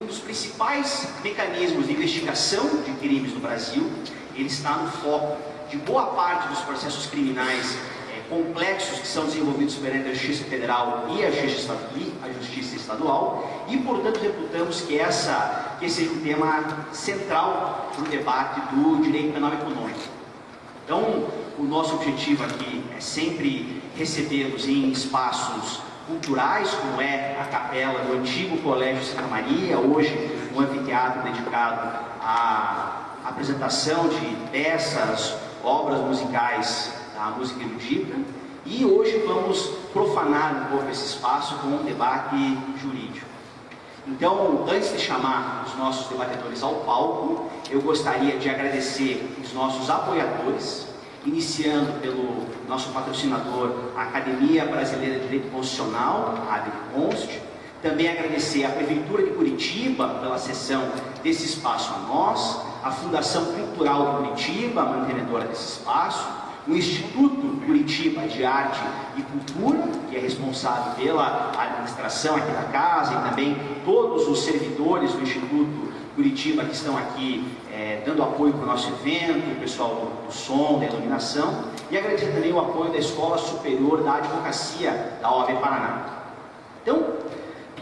Um dos principais mecanismos de investigação de crimes no Brasil, ele está no foco de boa parte dos processos criminais complexos que são desenvolvidos perante a Justiça Federal e a Justiça Estadual, e, portanto, reputamos que esse seja um tema central para o debate do direito penal econômico. Então, o nosso objetivo aqui é sempre recebê-los em espaços culturais, como é a capela do antigo Colégio Santa Maria, hoje um anfiteatro dedicado à apresentação de peças, obras musicais da música erudita, e hoje vamos profanar um pouco esse espaço com um debate jurídico. Então, antes de chamar os nossos debatedores ao palco, eu gostaria de agradecer os nossos apoiadores, iniciando pelo nosso patrocinador, a Academia Brasileira de Direito Constitucional, a ABConst. Também agradecer à Prefeitura de Curitiba pela cessão desse espaço a nós, a Fundação Cultural de Curitiba, mantenedora desse espaço, o Instituto Curitiba de Arte e Cultura, que é responsável pela administração aqui da casa, e também todos os servidores do Instituto Curitiba que estão aqui dando apoio para o nosso evento, o pessoal do som, da iluminação, e agradecer também o apoio da Escola Superior da Advocacia da OAB Paraná. Então,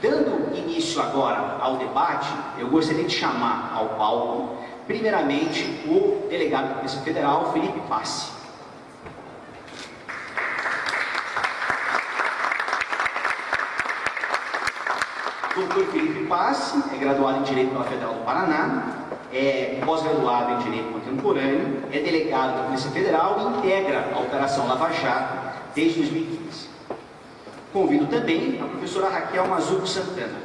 dando início agora ao debate, eu gostaria de chamar ao palco, primeiramente, o delegado da Polícia Federal, Felipe Passi. Dr. Felipe Passi é graduado em Direito pela Federal do Paraná, é pós-graduado em Direito Contemporâneo, é delegado da Polícia Federal e integra a Operação Lava Jato desde 2015. Convido também a professora Raquel Mazzuco Santana.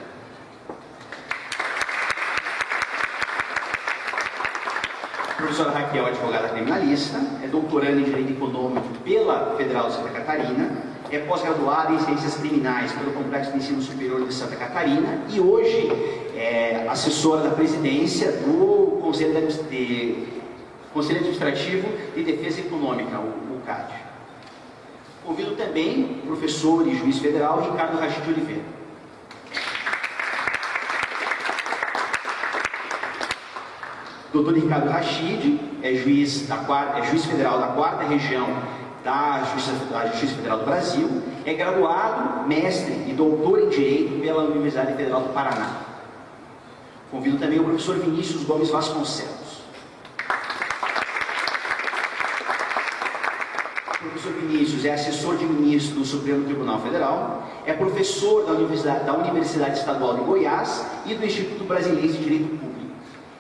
A professora Raquel é advogada criminalista, é doutoranda em Direito Econômico pela Federal de Santa Catarina, é pós-graduada em Ciências Criminais pelo Complexo de Ensino Superior de Santa Catarina e hoje é assessora da presidência do Conselho Administrativo de Defesa Econômica, o CAD. Convido também o professor e juiz federal Ricardo Rachid de Oliveira. Dr. Ricardo Rachid é juiz federal da 4ª Região da Justiça Federal do Brasil, é graduado, mestre e doutor em Direito pela Universidade Federal do Paraná. Convido também o professor Vinícius Gomes Vasconcelos. O professor Vinícius é assessor de ministro do Supremo Tribunal Federal, é professor da Universidade Estadual de Goiás e do Instituto Brasileiro de Direito Público.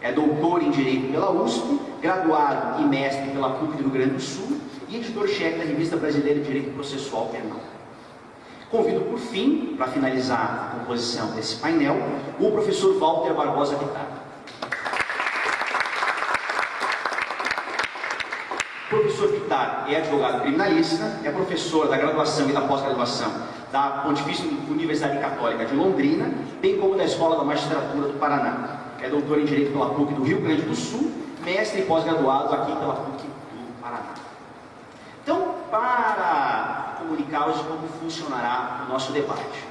É doutor em Direito pela USP, graduado e mestre pela PUC do Rio Grande do Sul, e editor-chefe da Revista Brasileira de Direito Processual Penal. Convido, por fim, para finalizar a composição desse painel, o professor Walter Barbosa Vittar. O professor Vittar é advogado criminalista, é professor da graduação e da pós-graduação da Pontifícia Universidade Católica de Londrina, bem como da Escola da Magistratura do Paraná. É doutor em Direito pela PUC do Rio Grande do Sul, mestre e pós-graduado aqui pela PUC do Paraná. Então, para comunicar-vos como funcionará o nosso debate,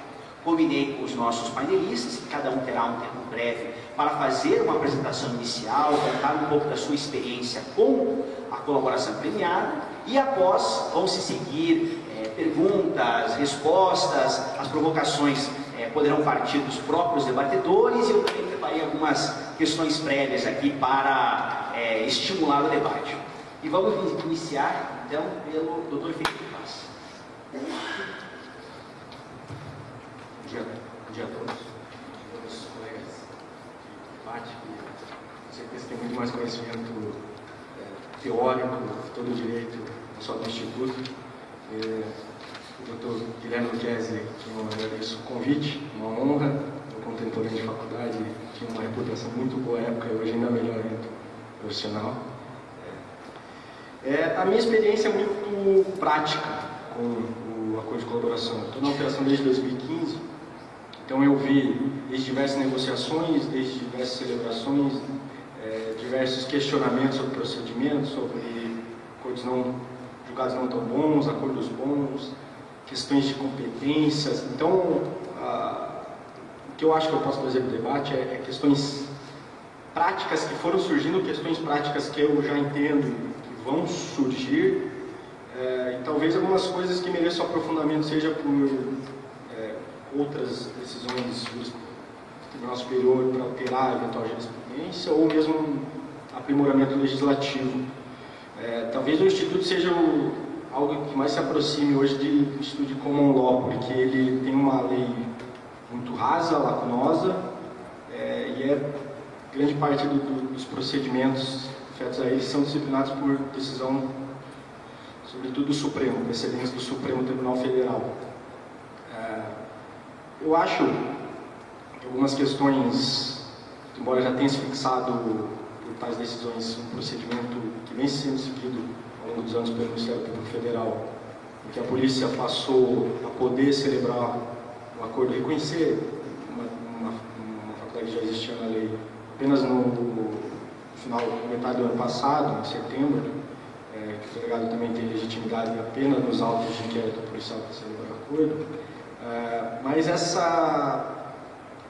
combinei com os nossos painelistas, que cada um terá um tempo breve para fazer uma apresentação inicial, contar um pouco da sua experiência com a colaboração premiada, e após vão se seguir perguntas, respostas, as provocações poderão partir dos próprios debatedores, e eu também preparei algumas questões prévias aqui para estimular o debate. E vamos iniciar, então, pelo Dr. Felipe Passi. Bom dia a todos. Todos os colegas de debate, que com certeza tem muito mais conhecimento teórico, todo o direito, não só do Instituto. O Dr. Guilherme Luquezzi, que eu agradeço o convite, uma honra. Meu contemporâneo de faculdade, tinha uma reputação muito boa época e hoje ainda melhor profissional. A minha experiência é muito prática com o acordo de colaboração. Estou na operação desde 2015, então eu vi desde diversas negociações, desde diversas celebrações, diversos questionamentos sobre procedimentos, sobre acordos julgados não tão bons, acordos bons, questões de competências. Então, que eu acho que eu posso trazer para o debate é questões práticas que foram surgindo, questões práticas que eu já entendo que vão surgir, e talvez algumas coisas que mereçam aprofundamento, seja por outras decisões do Tribunal Superior para alterar a eventual jurisprudência, ou mesmo aprimoramento legislativo. Talvez o Instituto seja algo que mais se aproxime hoje do Instituto de Common Law, porque ele tem uma lei muito rasa, lacunosa, e grande parte dos procedimentos feitos a ele são disciplinados por decisão, sobretudo do Supremo, precedentes do Supremo Tribunal Federal. Eu acho que algumas questões, embora já tenha se fixado por tais decisões um procedimento que vem sendo seguido ao longo dos anos pelo Ministério Público Federal, em que a polícia passou a poder celebrar um acordo, reconhecer uma faculdade que já existia na lei apenas no final, metade do ano passado, em setembro, que o delegado também tem legitimidade apenas nos autos de inquérito policial para celebrar o acordo. Mas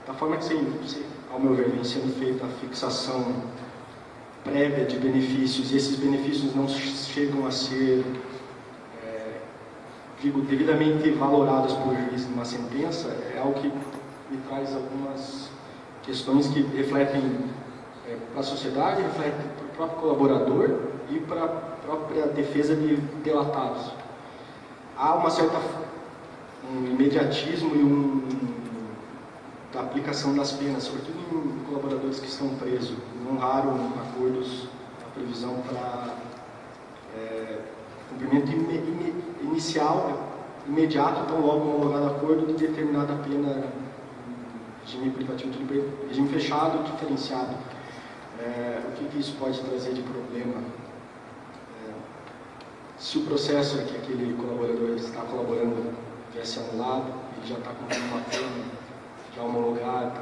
da forma que, ao meu ver, vem sendo feita a fixação prévia de benefícios, e esses benefícios não chegam a ser, digo, devidamente valorados por juiz numa sentença, é algo que me traz algumas questões que refletem para a sociedade, refletem para o próprio colaborador e para a própria defesa de delatados. Há um imediatismo da aplicação das penas, sobretudo em colaboradores que estão presos, não raro acordos, a previsão para cumprimento inicial, imediato, então logo homologado acordo de determinada pena, regime privativo de liberdade, regime fechado, diferenciado. O que isso pode trazer de problema? Se o processo que aquele colaborador está colaborando tivesse anulado, ele já está cumprindo uma pena já homologada,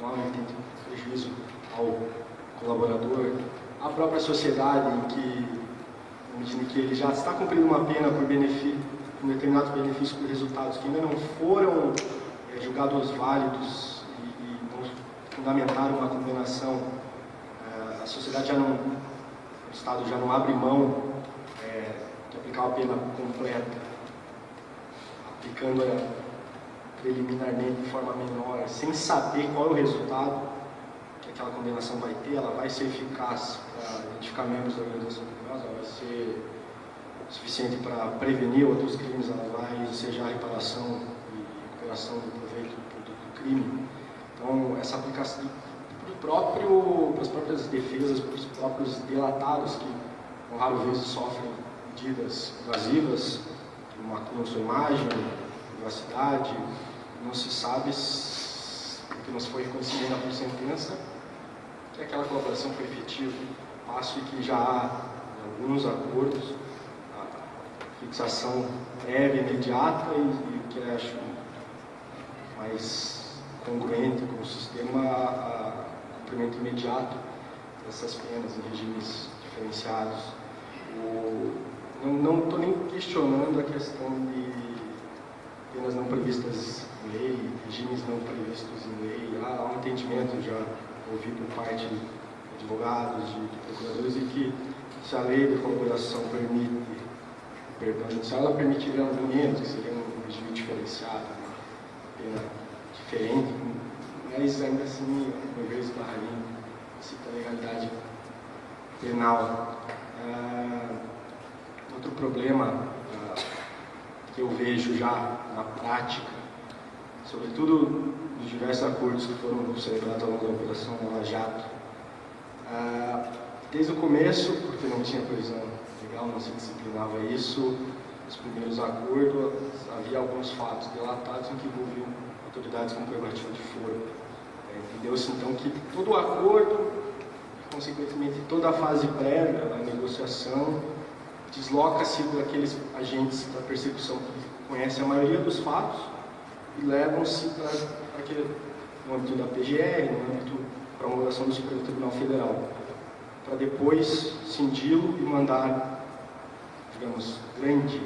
não há um prejuízo ao colaborador, a própria sociedade em que ele já está cumprindo uma pena por determinados benefícios por resultados que ainda não foram julgados válidos e não fundamentaram uma condenação, a sociedade o Estado já não abre mão de aplicar a pena completa, aplicando-a preliminarmente de forma menor, sem saber qual é o resultado que aquela condenação vai ter. Ela vai ser eficaz para identificar membros da organização criminosa, ela vai ser suficiente para prevenir outros crimes, ela vai ensejar a reparação e recuperação do proveito do crime. Então, essa aplicação para as próprias defesas, para os próprios delatados que, com raro vezes, sofrem medidas invasivas, que maculam sua imagem, privacidade, não se sabe, porque não se foi reconhecido ainda por sentença, que aquela colaboração foi efetiva, passo que já há em alguns acordos a fixação prévia, imediata e o que eu acho mais congruente com o sistema, a cumprimento imediato dessas penas em regimes diferenciados. Não estou nem questionando a questão de penas não previstas em lei, regimes não previstos em lei. Há um entendimento, já ouvi por parte de advogados, de procuradores, de que se a lei de colaboração se ela permitiria menos, que seria um regime diferenciado, uma pena diferente, mas ainda assim, uma vez barraria, cita a legalidade penal. Outro problema que eu vejo já na prática, sobretudo nos diversos acordos que foram celebrados ao longo da Operação Lava Jato, desde o começo, porque não tinha prisão legal, não se disciplinava isso, nos primeiros acordos havia alguns fatos delatados em que envolviam autoridades com prerrogativa de foro. Entendeu-se então que todo o acordo, consequentemente toda a fase prévia da negociação, desloca-se daqueles agentes da persecução que conhecem a maioria dos fatos e levam-se no âmbito da PGR, no âmbito da promulgação do Supremo Tribunal Federal, para depois cindi-lo e mandar, digamos, grande,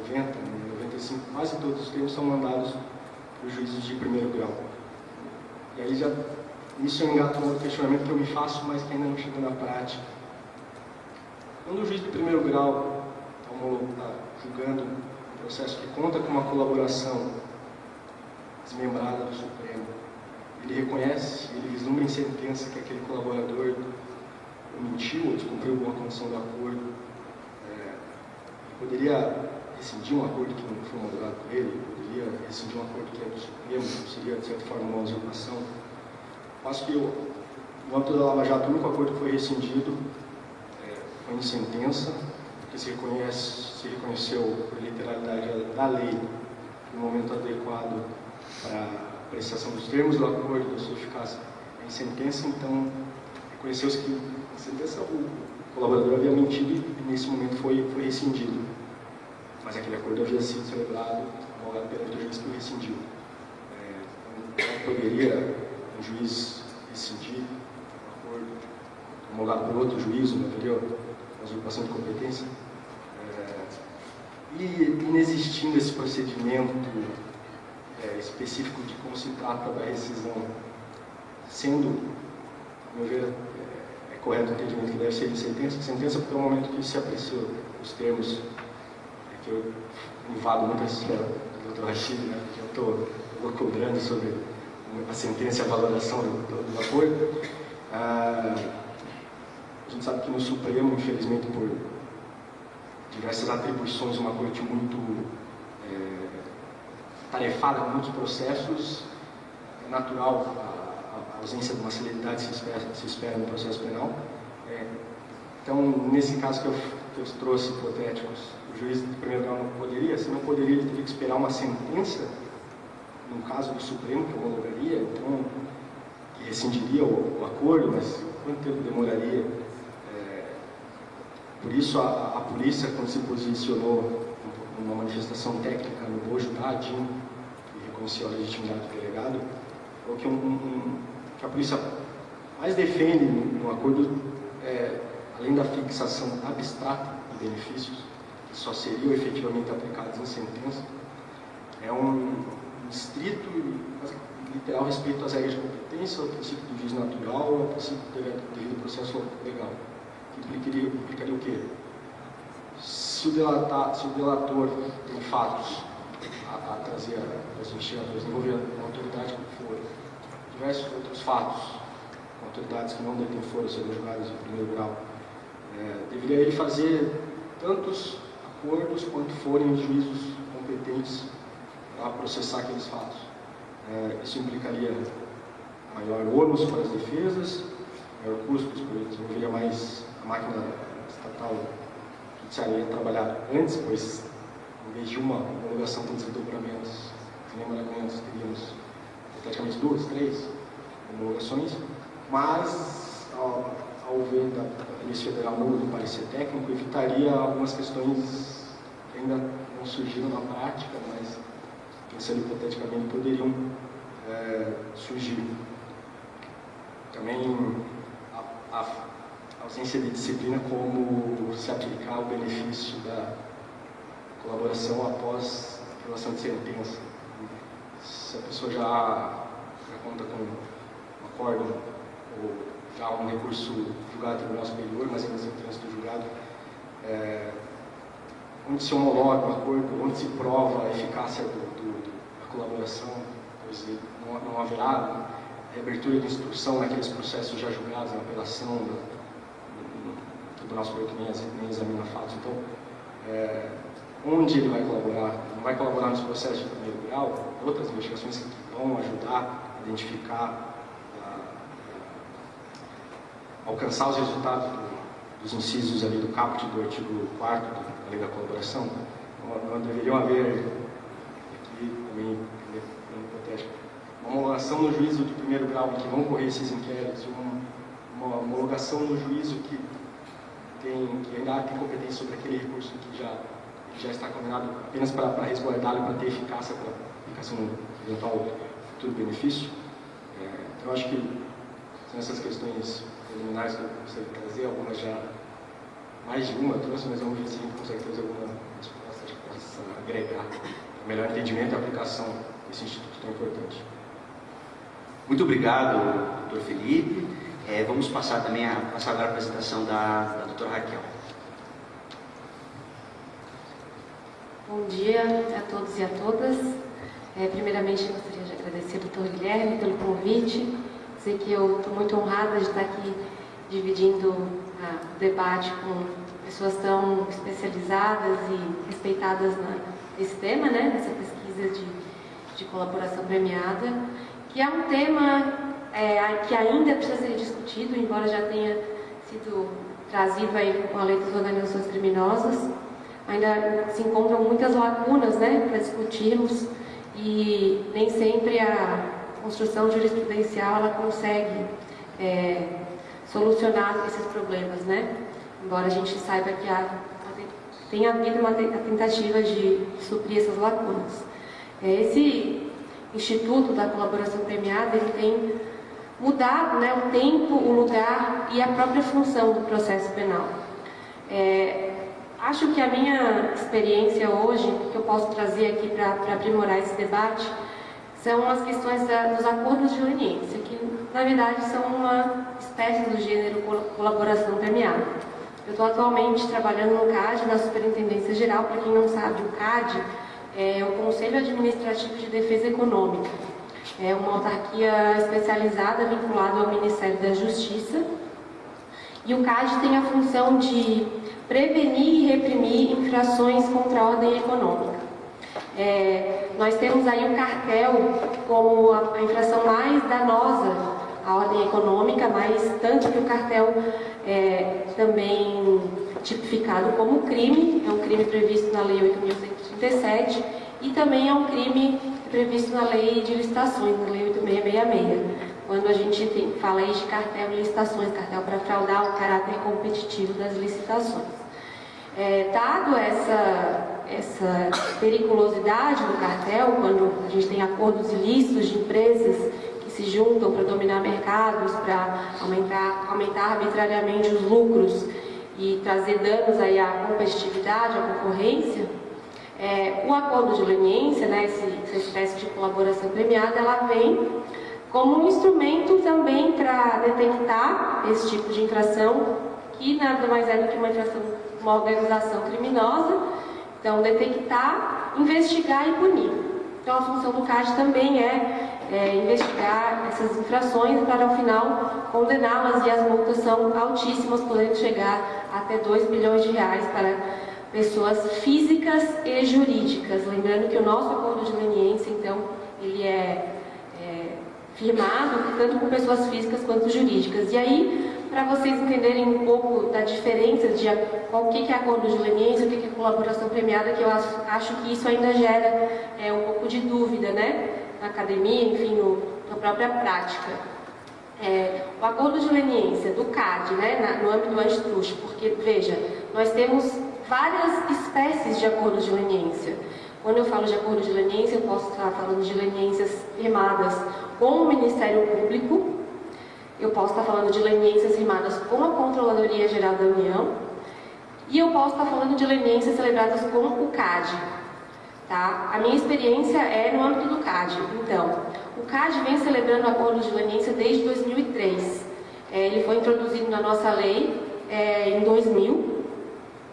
90, 95, quase todos os crimes são mandados dos juízos de primeiro grau. E aí isso engata um outro questionamento que eu me faço, mas que ainda não chega na prática. Quando o juiz de primeiro grau está julgando um processo que conta com uma colaboração desmembrada do Supremo, ele reconhece, ele vislumbra em sentença que aquele colaborador mentiu ou descumpriu alguma condição do acordo, poderia rescindir um acordo que não foi homologado por ele, poderia rescindir um acordo que é do Supremo, seria de certa forma uma usurpação. Acho que no âmbito da Lava Jato, o único acordo que foi rescindido foi em sentença, porque se reconheceu por literalidade da lei no momento adequado para a apreciação dos termos do acordo, da sua eficácia em sentença, então reconheceu-se que em sentença o colaborador havia mentido e nesse momento foi rescindido. Mas aquele acordo havia sido celebrado, homologado perante o juiz que o rescindiu. Então, poderia um juiz rescindir um acordo homologado por outro juiz, não haveria uma usurpação de competência? E inexistindo esse procedimento específico de como se trata da rescisão, sendo, a meu ver, correto o entendimento que deve ser em sentença porque é o momento que se apreciou os termos, que eu invado muito a esfera do Dr. Rachid, né, que eu estou cobrando sobre a sentença e a valoração do acordo. A gente sabe que no Supremo, infelizmente, por diversas atribuições, uma corte muito tarefada com muitos processos, é natural a ausência de uma celeridade se espera no processo penal. Então, nesse caso que eu trouxe hipotéticos, o juiz de primeiro grau não poderia, se não poderia, ele teria que esperar uma sentença, no caso do Supremo, que homologaria, então, que rescindiria o acordo, mas quanto tempo demoraria? Por isso, a polícia, quando se posicionou numa manifestação técnica no Bojo da ADIM, que reconheceu a legitimidade do delegado, falou que a polícia mais defende no acordo, além da fixação abstrata de benefícios, que só seriam efetivamente aplicados em sentença, é um estrito e literal respeito às regras de competência, ao princípio do juiz natural, ao princípio do devido processo legal. Que implicaria o quê? Se o delator tem fatos a trazer aos investigadores, envolver uma autoridade que for, diversos outros fatos, autoridades que não detêm foro serem julgadas em primeiro grau, deveria ele fazer tantos acordos quanto forem os juízos competentes para processar aqueles fatos. Isso implicaria maior ônus para as defesas, maior custos, porque desenvolveria mais a máquina estatal judiciária trabalhar antes, pois em vez de uma homologação com desdobramentos, desmembramentos, teríamos praticamente 2, 3 homologações, mas ao ver da Polícia Federal no parecer técnico, evitaria algumas questões que ainda não surgiram na prática, mas pensando hipoteticamente poderiam surgir. Também a ausência de disciplina, como se aplicar o benefício da colaboração após a aprovação de sentença. Se a pessoa já conta com um acórdão ou já um recurso julgado no Tribunal Superior, mas ainda sem trânsito do julgado, onde se homologa o acordo, onde se prova a eficácia da colaboração, pois não haverá reabertura de instrução naqueles processos já julgados, na apelação do Tribunal Superior, que nem examina fatos. Então, onde ele vai colaborar? Não vai colaborar nos processos de primeiro grau, outras investigações que vão ajudar a identificar, alcançar os resultados dos incisos ali do caput do artigo 4º da Lei da Colaboração. Não deveriam haver, aqui também, hipotético, uma homologação no juízo de primeiro grau em que vão ocorrer esses inquéritos, uma homologação no juízo que ainda tem competência sobre aquele recurso que já está condenado apenas para resguardá-lo, para ter eficácia para aplicação no eventual futuro benefício. Então, eu acho que são essas questões preliminares que eu gostaria de trazer, algumas já, mais de uma eu trouxe, mas vamos ver se a gente consegue trazer alguma resposta que possa agregar o melhor entendimento e aplicação desse instituto tão importante. Muito obrigado, doutor Felipe. Vamos passar agora a apresentação da doutora Raquel. Bom dia a todos e a todas. Primeiramente, eu gostaria de agradecer ao doutor Guilherme pelo convite, dizer que eu estou muito honrada de estar aqui dividindo o debate com pessoas tão especializadas e respeitadas nesse tema, né, nessa pesquisa de colaboração premiada, que é um tema que ainda precisa ser discutido, embora já tenha sido trazido aí com a lei das organizações criminosas. Ainda se encontram muitas lacunas, né, para discutirmos, e nem sempre a construção jurisprudencial ela consegue solucionar esses problemas, né? Embora a gente saiba que tem havido uma tentativa de suprir essas lacunas. Esse Instituto da Colaboração Premiada, ele tem mudado, né, o tempo, o lugar e a própria função do processo penal. Acho que a minha experiência hoje, que eu posso trazer aqui para aprimorar esse debate, são as questões dos acordos de leniência, que na verdade são uma espécie do gênero colaboração premiada. Eu estou atualmente trabalhando no CAD, na Superintendência Geral. Para quem não sabe, o CAD é o Conselho Administrativo de Defesa Econômica. É uma autarquia especializada vinculada ao Ministério da Justiça. E o CAD tem a função de prevenir e reprimir infrações contra a ordem econômica. Nós temos aí o cartel como a infração mais danosa à ordem econômica, mas tanto que o cartel é também tipificado como crime, é um crime previsto na Lei 8.137, e também é um crime previsto na Lei de Licitações, na Lei 8.666. Quando a gente fala aí de cartel de licitações, cartel para fraudar o caráter competitivo das licitações. Dado essa periculosidade do cartel, quando a gente tem acordos ilícitos de empresas que se juntam para dominar mercados, para aumentar arbitrariamente os lucros e trazer danos aí à competitividade, à concorrência, o acordo de leniência, né, essa espécie de colaboração premiada, ela vem como um instrumento também para detectar esse tipo de infração, que nada mais é do que uma organização criminosa. Então, detectar, investigar e punir. Então, a função do CAD também é investigar essas infrações para, ao final, condená-las, e as multas são altíssimas, podendo chegar até R$2 milhões para pessoas físicas e jurídicas. Lembrando que o nosso acordo de leniência, então, ele é firmado tanto por pessoas físicas quanto jurídicas. E aí, para vocês entenderem um pouco da diferença de o que é acordo de leniência, o que é colaboração premiada, que eu acho que isso ainda gera um pouco de dúvida, né, na academia, enfim, na própria prática. O acordo de leniência do CAD, né, no âmbito do antitruste, porque, veja, nós temos várias espécies de acordos de leniência. Quando eu falo de acordo de leniência, eu posso estar falando de leniências firmadas com o Ministério Público, eu posso estar falando de leniências firmadas com a Controladoria Geral da União, e eu posso estar falando de leniências celebradas com o CAD. Tá? A minha experiência é no âmbito do CAD. Então, o CAD vem celebrando acordos de leniência desde 2003. Ele foi introduzido na nossa lei em 2000,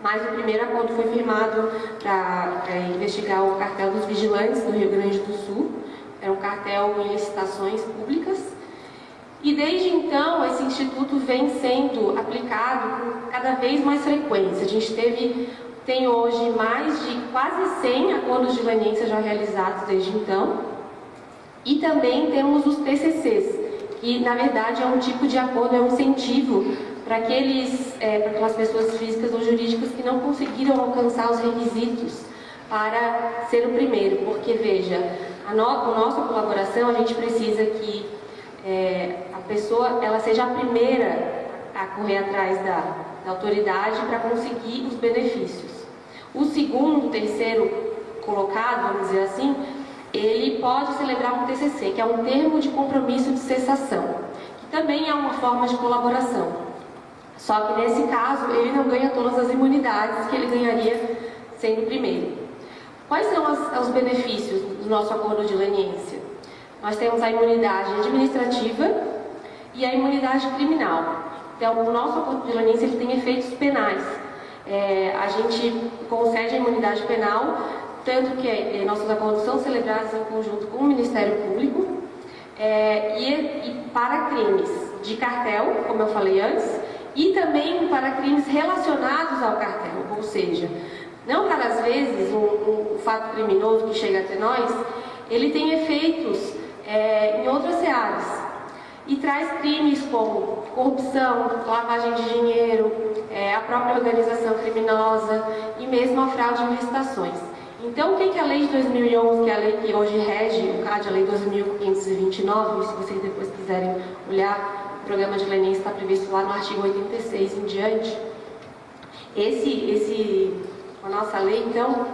mas o primeiro acordo foi firmado para investigar o cartel dos vigilantes do Rio Grande do Sul. É um cartel em licitações públicas. E desde então, esse instituto vem sendo aplicado com cada vez mais frequência. A gente tem hoje mais de quase 100 acordos de leniência já realizados desde então. E também temos os TCCs, que na verdade é um tipo de acordo, é um incentivo para aquelas pessoas físicas ou jurídicas que não conseguiram alcançar os requisitos para ser o primeiro. Porque, veja, a nossa colaboração, a gente precisa que a pessoa ela seja a primeira a correr atrás da autoridade para conseguir os benefícios. O segundo, terceiro colocado, vamos dizer assim, ele pode celebrar um TCC, que é um termo de compromisso de cessação, que também é uma forma de colaboração. Só que nesse caso, ele não ganha todas as imunidades que ele ganharia sendo o primeiro. Quais são os benefícios do nosso acordo de leniência? Nós temos a imunidade administrativa e a imunidade criminal. Então, o nosso acordo de leniência ele tem efeitos penais. A gente concede a imunidade penal, tanto que nossos acordos são celebrados em conjunto com o Ministério Público, e para crimes de cartel, como eu falei antes, e também para crimes relacionados ao cartel, ou seja, não raras vezes um fato criminoso que chega até nós, ele tem efeitos em outras searas e traz crimes como corrupção, lavagem de dinheiro, a própria organização criminosa e mesmo a fraude em licitações. Então, o que é a lei de 2011, que é a lei que hoje rege o CAD, a lei 2.529, se vocês depois quiserem olhar, o programa de leniência está previsto lá no artigo 86 em diante. A nossa lei, então,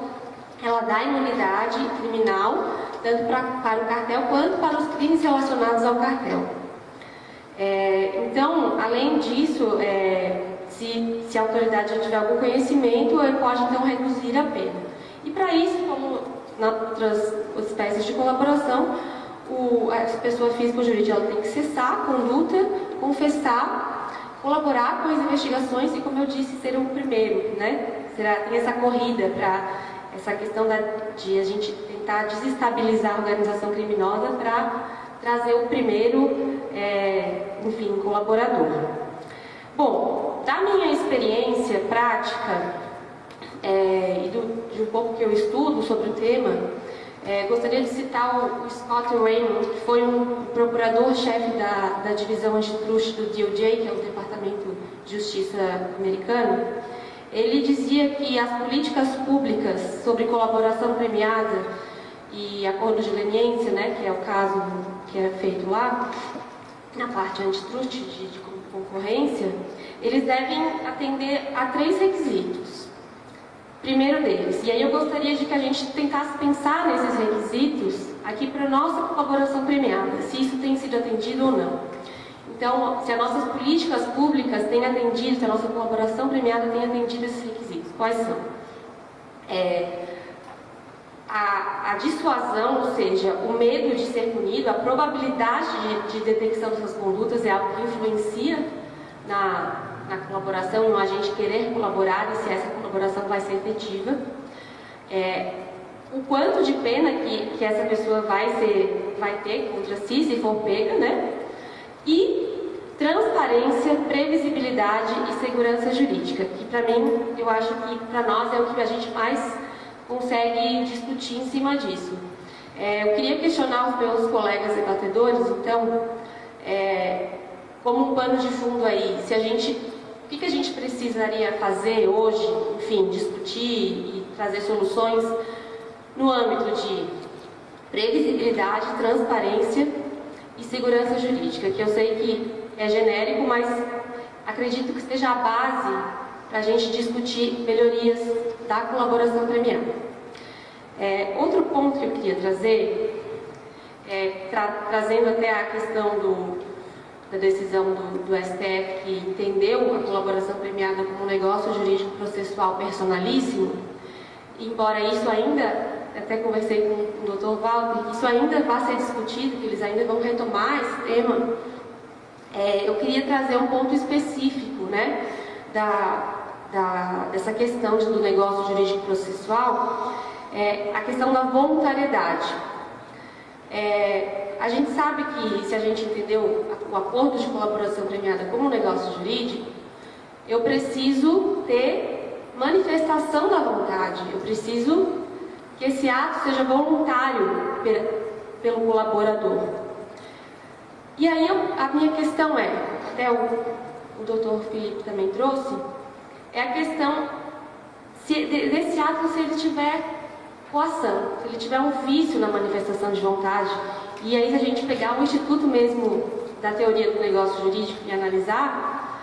ela dá imunidade criminal, tanto para o cartel quanto para os crimes relacionados ao cartel. Então, além disso, se a autoridade já tiver algum conhecimento, ele pode então reduzir a pena. E para isso, como nas outras espécies de colaboração, a pessoa física ou jurídica ela tem que cessar a conduta, confessar, colaborar com as investigações e, como eu disse, ser o primeiro, né? Tem essa corrida para essa questão de a gente tentar desestabilizar a organização criminosa para trazer o primeiro, enfim, colaborador. Bom, da minha experiência prática e de um pouco que eu estudo sobre o tema, gostaria de citar o Scott Raymond, que foi um procurador-chefe da divisão antitruste do DOJ, que é o Departamento de Justiça americano. Ele dizia que as políticas públicas sobre colaboração premiada e acordo de leniência, né, que é o caso que era feito lá, na parte antitruste de concorrência, eles devem atender a 3 requisitos. Primeiro deles, e aí eu gostaria de que a gente tentasse pensar nesses requisitos aqui para a nossa colaboração premiada, se isso tem sido atendido ou não. Então, se as nossas políticas públicas têm atendido, se a nossa colaboração premiada tem atendido esses requisitos, quais são? A dissuasão, ou seja, o medo de ser punido, a probabilidade de detecção dessas condutas é algo que influencia na colaboração, no agente querer colaborar e se essa colaboração vai ser efetiva. O quanto de pena que essa pessoa vai ter contra si, se for pega, né? E transparência, previsibilidade e segurança jurídica, que para mim, eu acho que para nós é o que a gente mais consegue discutir em cima disso. Eu queria questionar os meus colegas debatedores, então, como um pano de fundo aí, o que a gente precisaria fazer hoje, enfim, discutir e trazer soluções no âmbito de previsibilidade, transparência e segurança jurídica, que eu sei que é genérico, mas acredito que seja a base para a gente discutir melhorias da colaboração premiada. Outro ponto que eu queria trazer, trazendo até a questão da decisão do STF, que entendeu a colaboração premiada como um negócio jurídico processual personalíssimo, embora isso ainda, até conversei com o Dr. Walter, isso ainda vai ser discutido, que eles ainda vão retomar esse tema, eu queria trazer um ponto específico, né, dessa questão do negócio jurídico processual, a questão da voluntariedade. A gente sabe que, se a gente entendeu o acordo de colaboração premiada como um negócio jurídico, eu preciso ter manifestação da vontade, eu preciso que esse ato seja voluntário pelo colaborador. E aí a minha questão até o doutor Felipe também trouxe, a questão desse ato se ele tiver coação, se ele tiver um vício na manifestação de vontade. E aí, se a gente pegar o instituto mesmo da teoria do negócio jurídico e analisar,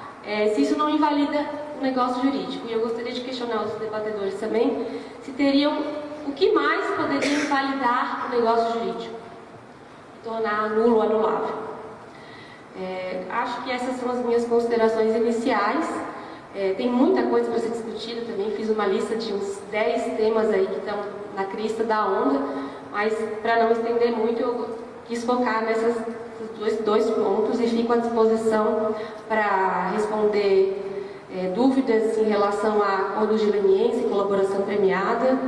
se isso não invalida o negócio jurídico. E eu gostaria de questionar os debatedores também, se teriam o que mais poderia invalidar o negócio jurídico e tornar nulo ou anulável. Acho que essas são as minhas considerações iniciais. Tem muita coisa para ser discutida também, fiz uma lista de uns 10 temas aí que estão na crista da onda, mas para não estender muito, eu quis focar nesses dois pontos e fico à disposição para responder dúvidas em relação a acordos de leniência, colaboração premiada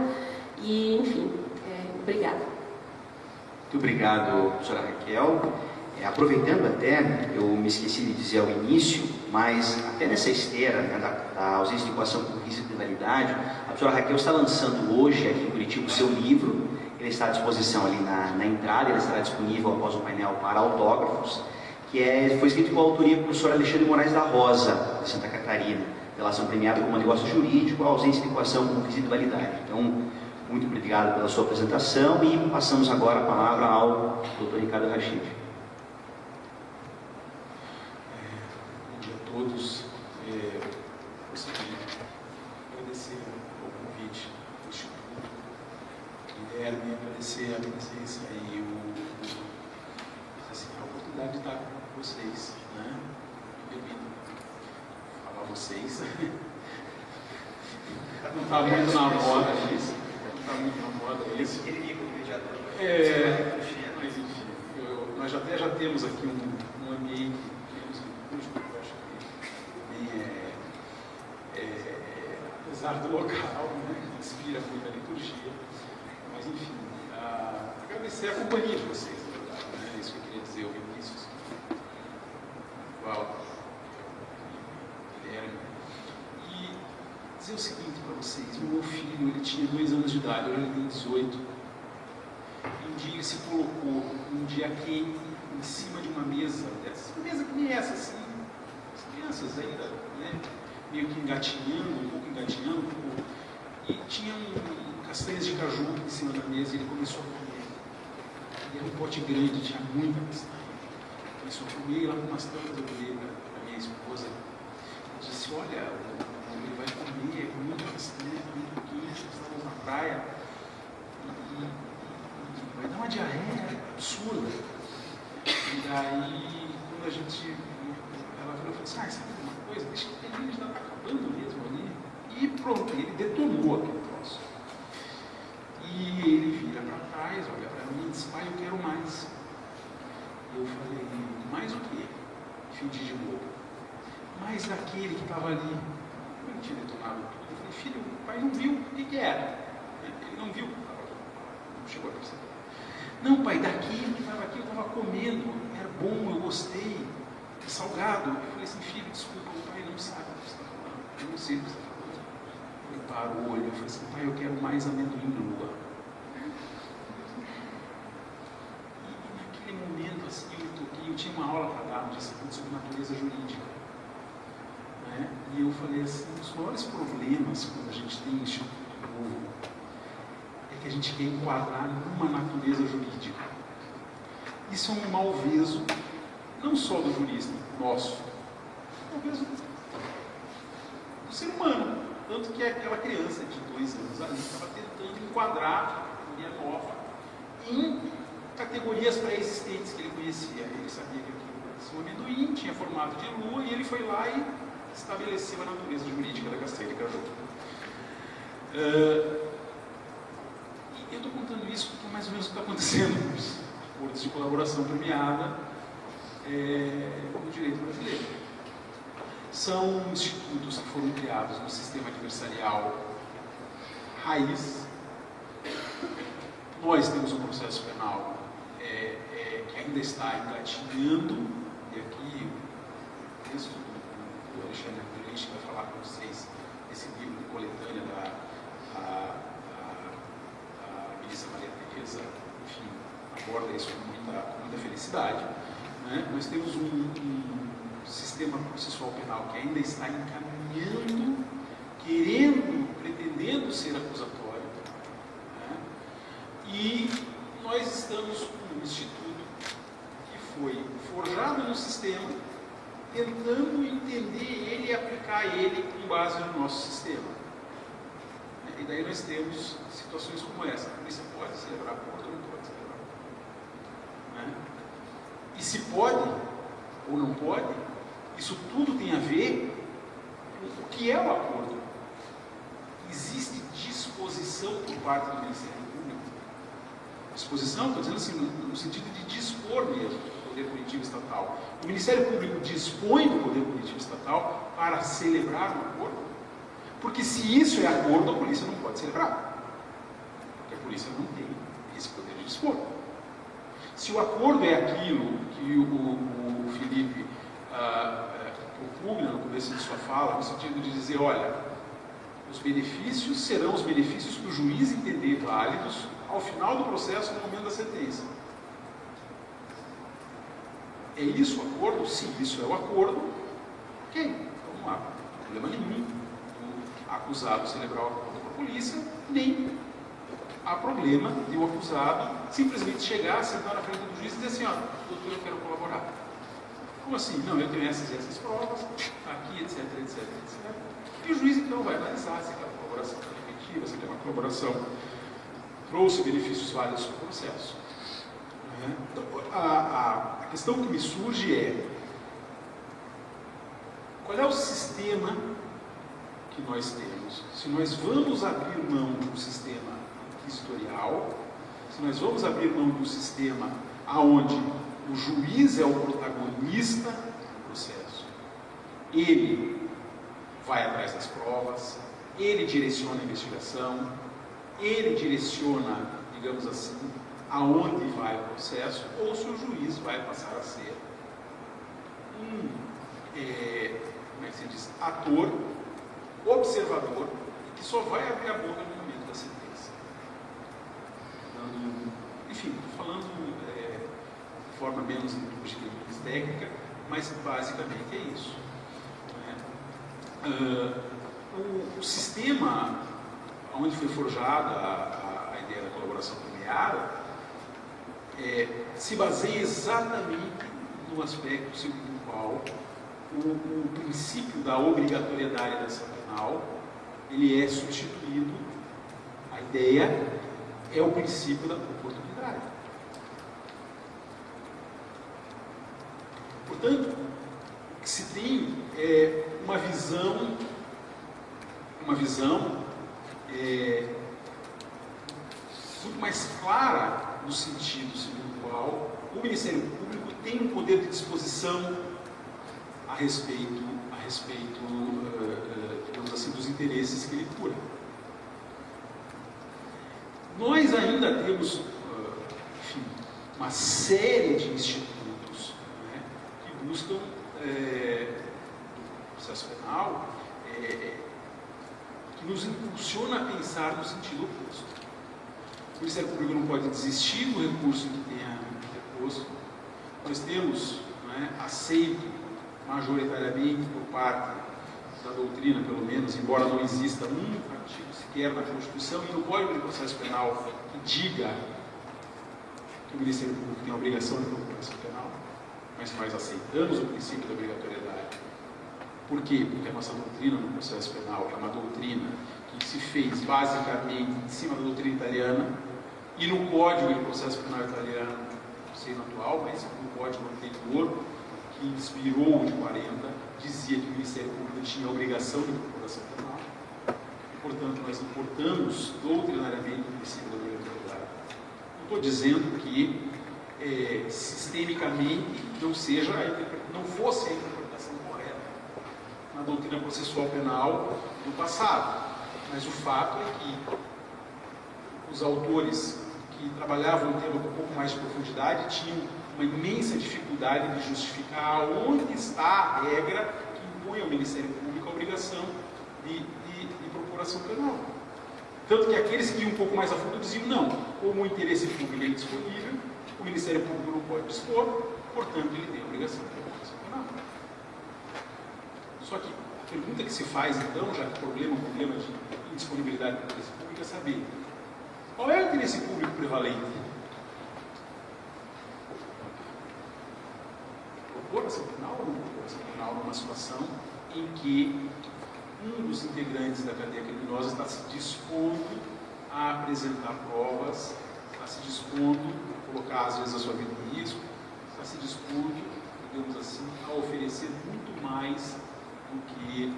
e, enfim, obrigada. Muito obrigado, professora Raquel. Aproveitando até, eu me esqueci de dizer ao início, mas até nessa esteira, né, da ausência de equação com risco de penalidade, a professora Raquel está lançando hoje aqui em Curitiba o seu livro. Ele está à disposição ali na entrada, ele estará disponível após o painel para autógrafos, que foi escrito com a autoria do professor Alexandre Moraes da Rosa, de Santa Catarina, relação premiada como negócio jurídico, a ausência de equação com risco de validade. Então, muito obrigado pela sua apresentação e passamos agora a palavra ao Dr. Ricardo Rachid. Todos, gostaria de agradecer o convite do Instituto, Guilherme, agradecer a presença e a oportunidade de estar com vocês, né? Permito falar vocês. Não está muito na moda isso. Não está muito na moda isso. Mas enfim, nós já temos aqui um ambiente. Eu acho que apesar do local, né, que inspira muito a liturgia, mas enfim, agradecer a companhia de vocês, na verdade, né, isso que eu queria dizer, o Vinícius, igual, Guilherme, e dizer o seguinte para vocês: o meu filho, ele tinha 2 anos de idade, hoje ele tem 18, um dia ele se colocou, um dia quente, em cima de uma mesa, uma mesa que nem essa, assim, crianças ainda, né, meio que engatinhando, e tinha castanhas de caju em cima da mesa e ele começou a comer. E era um pote grande, tinha muita castanha. Começou a comer e lá com umas tantas eu falei para minha esposa, eu disse: olha, ele vai comer muita castanha, muito quente, estamos na praia, e vai dar uma diarreia absurda. E daí, quando a gente... ela falou assim: sabe uma coisa? Deixa que ele já está acabando mesmo ali. E pronto, ele detonou aquele troço. E ele vira para trás, olha para mim e diz: pai, eu quero mais. Eu falei: mais o quê? Fingi de bobo. Mais daquele que estava ali. Ele tinha detonado tudo. Eu falei: filho, o pai não viu o que era. Ele não viu. Não chegou a perceber. Não, pai, daquele que estava aqui, eu estava comendo. Era bom, eu gostei. Salgado. Eu falei assim: filho, desculpa, o pai não sabe o que você está falando. Eu não sei o que você está falando. Ele parou, olhou e falou assim: pai, eu quero mais amendoim no lugar. E naquele momento, assim, eu tinha uma aula para dar no dia seguinte sobre natureza jurídica. Né? E eu falei assim: um dos maiores problemas quando a gente tem instituto novo é que a gente quer enquadrar numa natureza jurídica. Isso é um malveso, não só do jurista, nosso, talvez do ser humano. Tanto que aquela criança de 2 anos ali estava tentando enquadrar a categoria nova em categorias pré-existentes que ele conhecia. Ele sabia que aquilo era um amendoim, tinha formato de lua, e ele foi lá e estabeleceu a natureza jurídica da castanha de caju. E eu estou contando isso porque é mais ou menos o que está acontecendo com os acordos de colaboração premiada no direito brasileiro. São institutos que foram criados no sistema adversarial raiz. Nós temos um processo penal que ainda está engatinhando, e aqui o texto do Alexandre Burlich vai falar com vocês esse livro de coletânea da ministra Maria Tereza, enfim, aborda isso com muita felicidade. Né? Nós temos um sistema processual penal que ainda está encaminhando, pretendendo ser acusatório, né? E nós estamos com um instituto que foi forjado no sistema, tentando entender ele e aplicar ele com base no nosso sistema. E daí nós temos situações como essa: a polícia pode celebrar acordo ou não pode celebrar acordo, né? E se pode ou não pode, isso tudo tem a ver com o que é o acordo? Existe disposição por parte do Ministério Público. Disposição, estou dizendo assim, no sentido de dispor mesmo do poder punitivo estatal. O Ministério Público dispõe do poder punitivo estatal para celebrar um acordo? Porque se isso é acordo, a polícia não pode celebrar. Porque a polícia não tem esse poder de dispor. Se o acordo é aquilo que o Felipe propugna no começo de sua fala, no sentido de dizer, olha, os benefícios serão os benefícios que o juiz entender válidos ao final do processo, no momento da sentença. É isso o acordo? Se isso é o acordo, ok, então não há problema nenhum do acusado celebrar o acordo com a polícia, nem há problema de o acusado simplesmente chegar, sentar na frente do juiz e dizer assim, ó, doutor, eu quero colaborar. Como assim? Não, eu tenho essas e essas provas, aqui, etc, etc, etc. E o juiz então vai analisar se aquela colaboração foi efetiva, se aquela colaboração trouxe benefícios válidos para o processo. Então, a questão que me surge é, qual é o sistema que nós temos? Se nós vamos abrir mão do sistema inquisitorial, se nós vamos abrir mão do sistema aonde o juiz é o protagonista do processo, ele vai atrás das provas, ele direciona a investigação, ele direciona, digamos assim, aonde vai o processo, ou se o juiz vai passar a ser como é que se diz? Ator, observador, que só vai abrir a boca no momento da sentença. Enfim, estou falando de forma menos técnica, mas basicamente é isso. O sistema onde foi forjada a ideia da colaboração premiada se baseia exatamente no aspecto segundo o qual o princípio da obrigatoriedade da ação penal ele é substituído, a ideia é o princípio da oportunidade. Portanto, o que se tem é uma visão muito mais clara no sentido segundo o qual o Ministério Público tem um poder de disposição a respeito digamos assim, dos interesses que ele cura. Nós ainda temos, enfim, uma série de institutos, né, que buscam no processo penal que nos impulsiona a pensar no sentido oposto. O Ministério Público não pode desistir do recurso que tenha reposto. Nós temos, né, aceito majoritariamente por parte da doutrina, pelo menos, embora não exista um artigo sequer na Constituição e no Código de Processo Penal que diga que o Ministério Público tem a obrigação de procuração penal, mas nós aceitamos o princípio da obrigatoriedade. Por quê? Porque a nossa doutrina no processo penal é uma doutrina que se fez basicamente em cima da doutrina italiana e no Código de Processo Penal italiano, não sei no atual, mas no Código anterior, que inspirou o de 40, dizia que o Ministério Público tinha a obrigação de procuração penal. E, portanto, nós importamos doutrinariamente o princípio da obrigatoriedade. Não estou dizendo que sistemicamente não fosse a interpretação correta na doutrina processual penal do passado, mas o fato é que os autores que trabalhavam o tema com um pouco mais de profundidade tinham uma imensa dificuldade de justificar onde está a regra que impõe ao Ministério Público a obrigação de procuração penal. Tanto que aqueles que iam um pouco mais a fundo diziam, não, como o interesse público é indisponível, o Ministério Público não pode dispor, portanto ele tem a obrigação de procuração penal. Só que a pergunta que se faz então, já que o problema é um problema de indisponibilidade do interesse público, é saber qual é o interesse público prevalente? Procuração penal ou não procuração penal numa situação em que um dos integrantes da cadeia criminosa está se dispondo a apresentar provas, está se dispondo a colocar às vezes a sua vida em risco, está se dispondo, digamos assim, a oferecer muito mais do que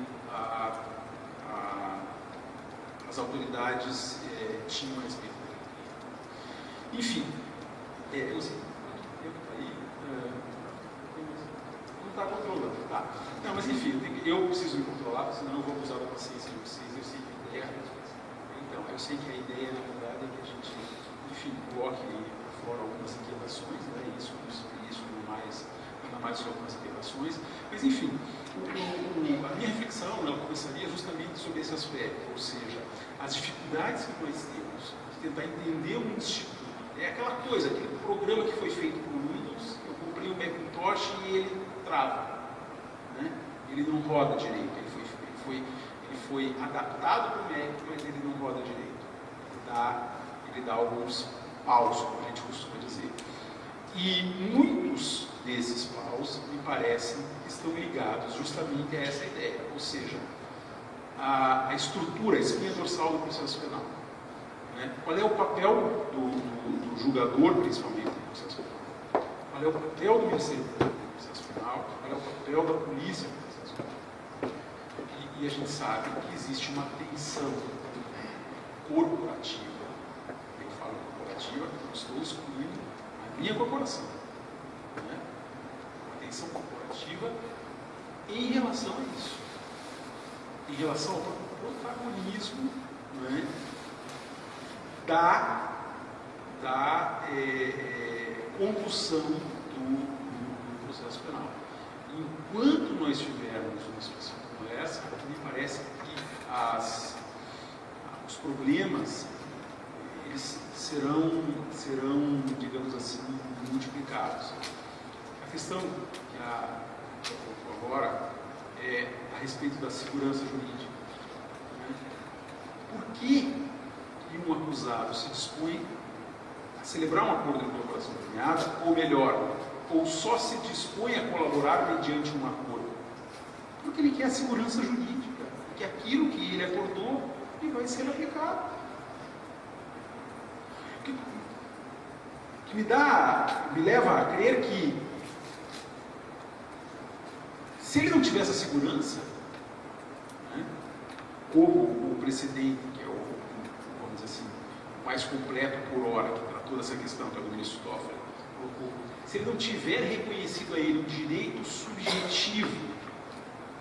as autoridades tinham a respeito dele. Enfim, eu sei que aí não está controlando, tá? Não, mas enfim, eu preciso me controlar, senão eu vou abusar da paciência de vocês. Eu sei que a ideia então, eu sei que a ideia, na verdade, é que a gente, enfim, coloque fora algumas inquietações, né? Isso ainda mais sobre algumas inquietações, mas enfim, a minha reflexão, né, começaria justamente sobre esse aspecto, ou seja, as dificuldades que nós temos de tentar entender um instituto. É aquela coisa, aquele programa que foi feito por Windows, eu comprei o Macintosh e ele trava, né? Ele não roda direito, ele foi adaptado para o Mac, mas ele não roda direito. Ele dá alguns paus, como a gente costuma dizer. E muitos desses paus, me parecem, estão ligados justamente a essa ideia, ou seja, a estrutura, a espinha dorsal do processo penal. Né? Qual é o papel do julgador, principalmente, no processo penal? Qual é o papel do Ministério Público no processo penal? Qual é o papel da polícia no processo penal? E a gente sabe que existe uma tensão corporativa. Eu falo corporativa, eu estou excluindo a minha corporação. Né? Uma tensão corporativa em relação a isso. Em relação ao protagonismo, né, da condução do processo penal. Enquanto nós tivermos uma situação como essa, me parece que os problemas eles serão, digamos assim, multiplicados. A questão que eu coloco agora é a respeito da segurança jurídica. Né? Por que um acusado se dispõe a celebrar um acordo de colaboração premiada, ou melhor, ou só se dispõe a colaborar mediante um acordo? Porque ele quer a segurança jurídica, que aquilo que ele acordou e vai ser aplicado. Que me leva a crer que se ele não tiver essa segurança, né, como o precedente, que é vamos dizer assim, o mais completo por hora, que tratou dessa questão, que é o do ministro Toffoli, se ele não tiver reconhecido a ele o direito subjetivo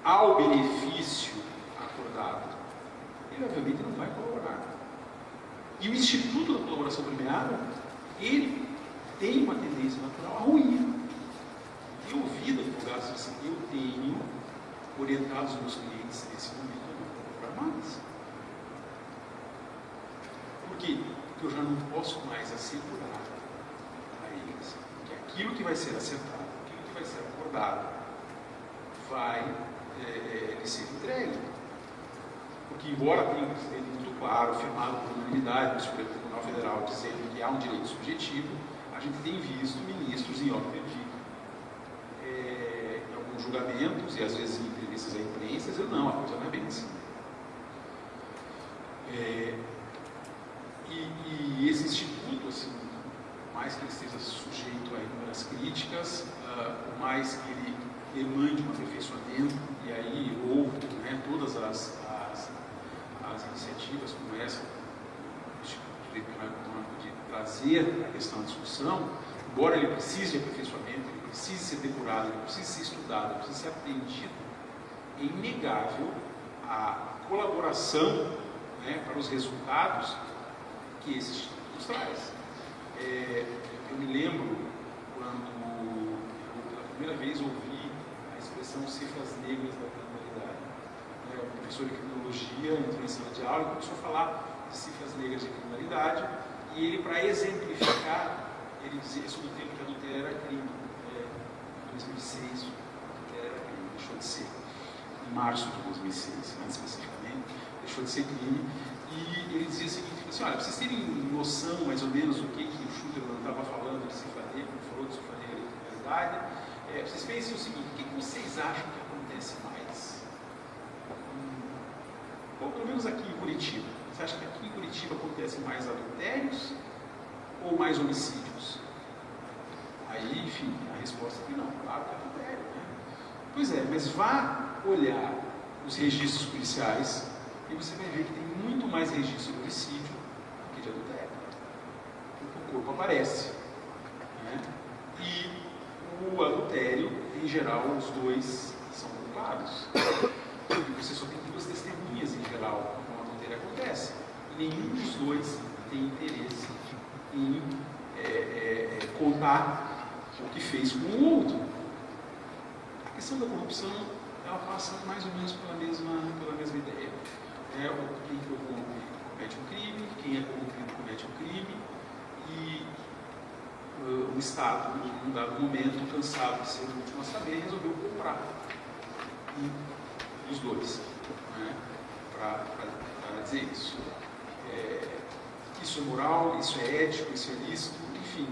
ao benefício acordado, ele obviamente não vai colaborar. E o Instituto da Colaboração Premiada, ele tem uma tendência natural a ruir. Eu ouvi advogados assim, eu tenho orientado os meus clientes nesse momento a não colaborar mais. Por quê? Porque eu já não posso mais assegurar a eles que aquilo que vai ser acertado, aquilo que vai ser acordado, vai ser entregue. Porque, embora tenha um precedente muito claro, firmado por unanimidade do Supremo Tribunal Federal, dizendo que há um direito subjetivo, a gente tem visto ministros em óbito em alguns julgamentos, e às vezes em entrevistas à imprensa, dizendo não, a coisa não é bem assim. E esse instituto, assim, por mais que ele esteja sujeito a inúmeras críticas, por mais que ele demande um aperfeiçoamento, e aí houve, né, todas as iniciativas como essa, do Instituto de Direito Penal Econômico, de trazer a questão à discussão, embora ele precise de aperfeiçoamento, ele precise ser depurado, ele precise ser estudado, ele precise ser aprendido, é inegável a colaboração, né, para os resultados que esse Instituto nos traz. Eu me lembro quando eu pela primeira vez ouvi a expressão cifras negras da criminalidade. O professor de criminologia entrou em sala de aula e começou a falar de cifras negras de criminalidade, e ele, para exemplificar, ele dizia sobre o tempo que adultério era crime. Em 2006, adultério era crime, deixou de ser. Em março de 2006, mais especificamente, deixou de ser crime. E ele dizia o seguinte, assim, olha, para vocês terem noção mais ou menos do que o Schusterman estava falando de cifra negra, ele falou de cifra negra de criminalidade, vocês pensem o seguinte, o que vocês acham que acontece mais? Bom, pelo menos aqui em Curitiba. Você acha que aqui em Curitiba acontecem mais adultérios ou mais homicídios? Aí, enfim, a resposta é que não, claro que é adultério, né? Pois é, mas vá olhar os registros policiais e você vai ver que tem muito mais registro de homicídio do que de adultério. Porque o corpo aparece. Né? E o adultério, em geral, os dois são culpados. Porque você só tem duas testemunhas, em geral, quando o adultério acontece. E nenhum dos dois tem interesse em contar o que fez com o outro. A questão da corrupção, ela passa mais ou menos pela mesma ideia. Quem foi corrompido comete um crime, quem é corrompido comete um crime, e o Estado, em um dado momento, cansado de ser o último a saber, resolveu comprar os dois, né, para dizer isso. Isso é moral, isso é ético, isso é lícito, enfim.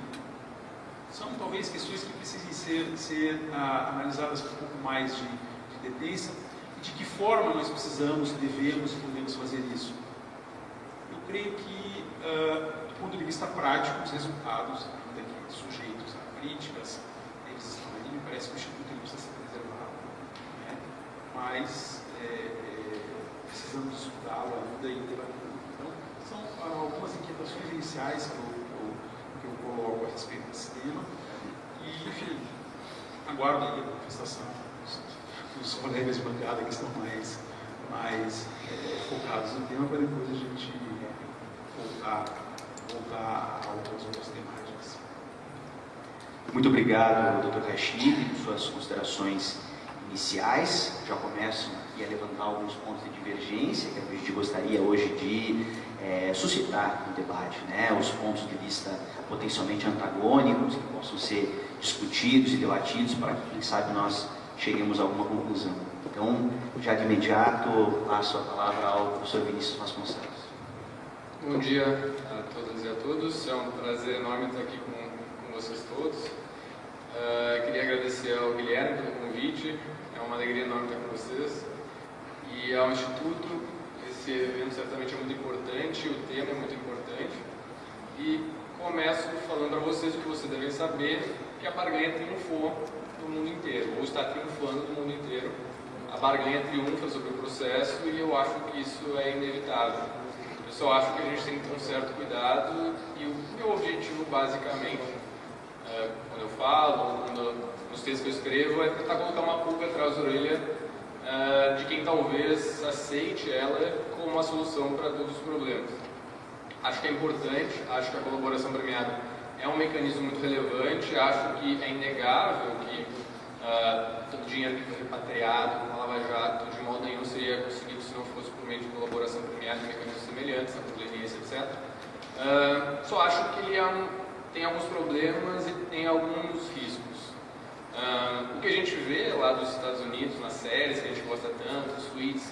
São talvez questões que precisem ser analisadas com um pouco mais de detência, e de que forma nós precisamos, devemos e podemos fazer isso. Eu creio que, do ponto de vista prático, os resultados, ainda que sujeitos a críticas, eles estão ali, me parece que o Instituto precisa ser preservado. Né? Mas precisamos estudá-lo ainda e debater. Então, são algumas inquietações iniciais que eu coloco a respeito desse tema. E, enfim, aguardo aí a manifestação dos colegas de bancada que estão mais focados no tema, para depois a gente voltar a outras temáticas. Muito obrigado, Dr. Rachid, por suas considerações iniciais. Já começam aqui a levantar alguns pontos de divergência que a gente gostaria hoje de suscitar no debate, né? Os pontos de vista potencialmente antagônicos que possam ser discutidos e debatidos para que, quem sabe, nós cheguemos a alguma conclusão. Então, já de imediato, passo a palavra ao professor Vinícius Vasconcelos. Bom dia a todas e a todos. É um prazer enorme estar aqui com vocês todos. Queria agradecer ao Guilherme pelo convite. É uma alegria enorme estar com vocês. E ao Instituto, esse evento certamente é muito importante, o tema é muito importante. E começo falando para vocês o que vocês devem saber, que a barganha triunfou no mundo inteiro, ou está triunfando no mundo inteiro. A barganha triunfa sobre o processo e eu acho que isso é inevitável. Eu só acho que a gente tem que ter um certo cuidado e o meu objetivo, basicamente, quando eu falo, nos textos que eu escrevo, é tentar colocar uma pulga atrás da orelha de quem talvez aceite ela como uma solução para todos os problemas. Acho que é importante, acho que a colaboração premiada é um mecanismo muito relevante, acho que é inegável que todo o dinheiro que foi repatriado com a Lava Jato de modo nenhum seria conseguido se não fosse por meio de colaboração premiada e mecanismos semelhantes, a conveniência, etc. Só acho que ele tem alguns problemas e tem alguns riscos. O que a gente vê lá dos Estados Unidos, nas séries que a gente gosta tanto, Suits,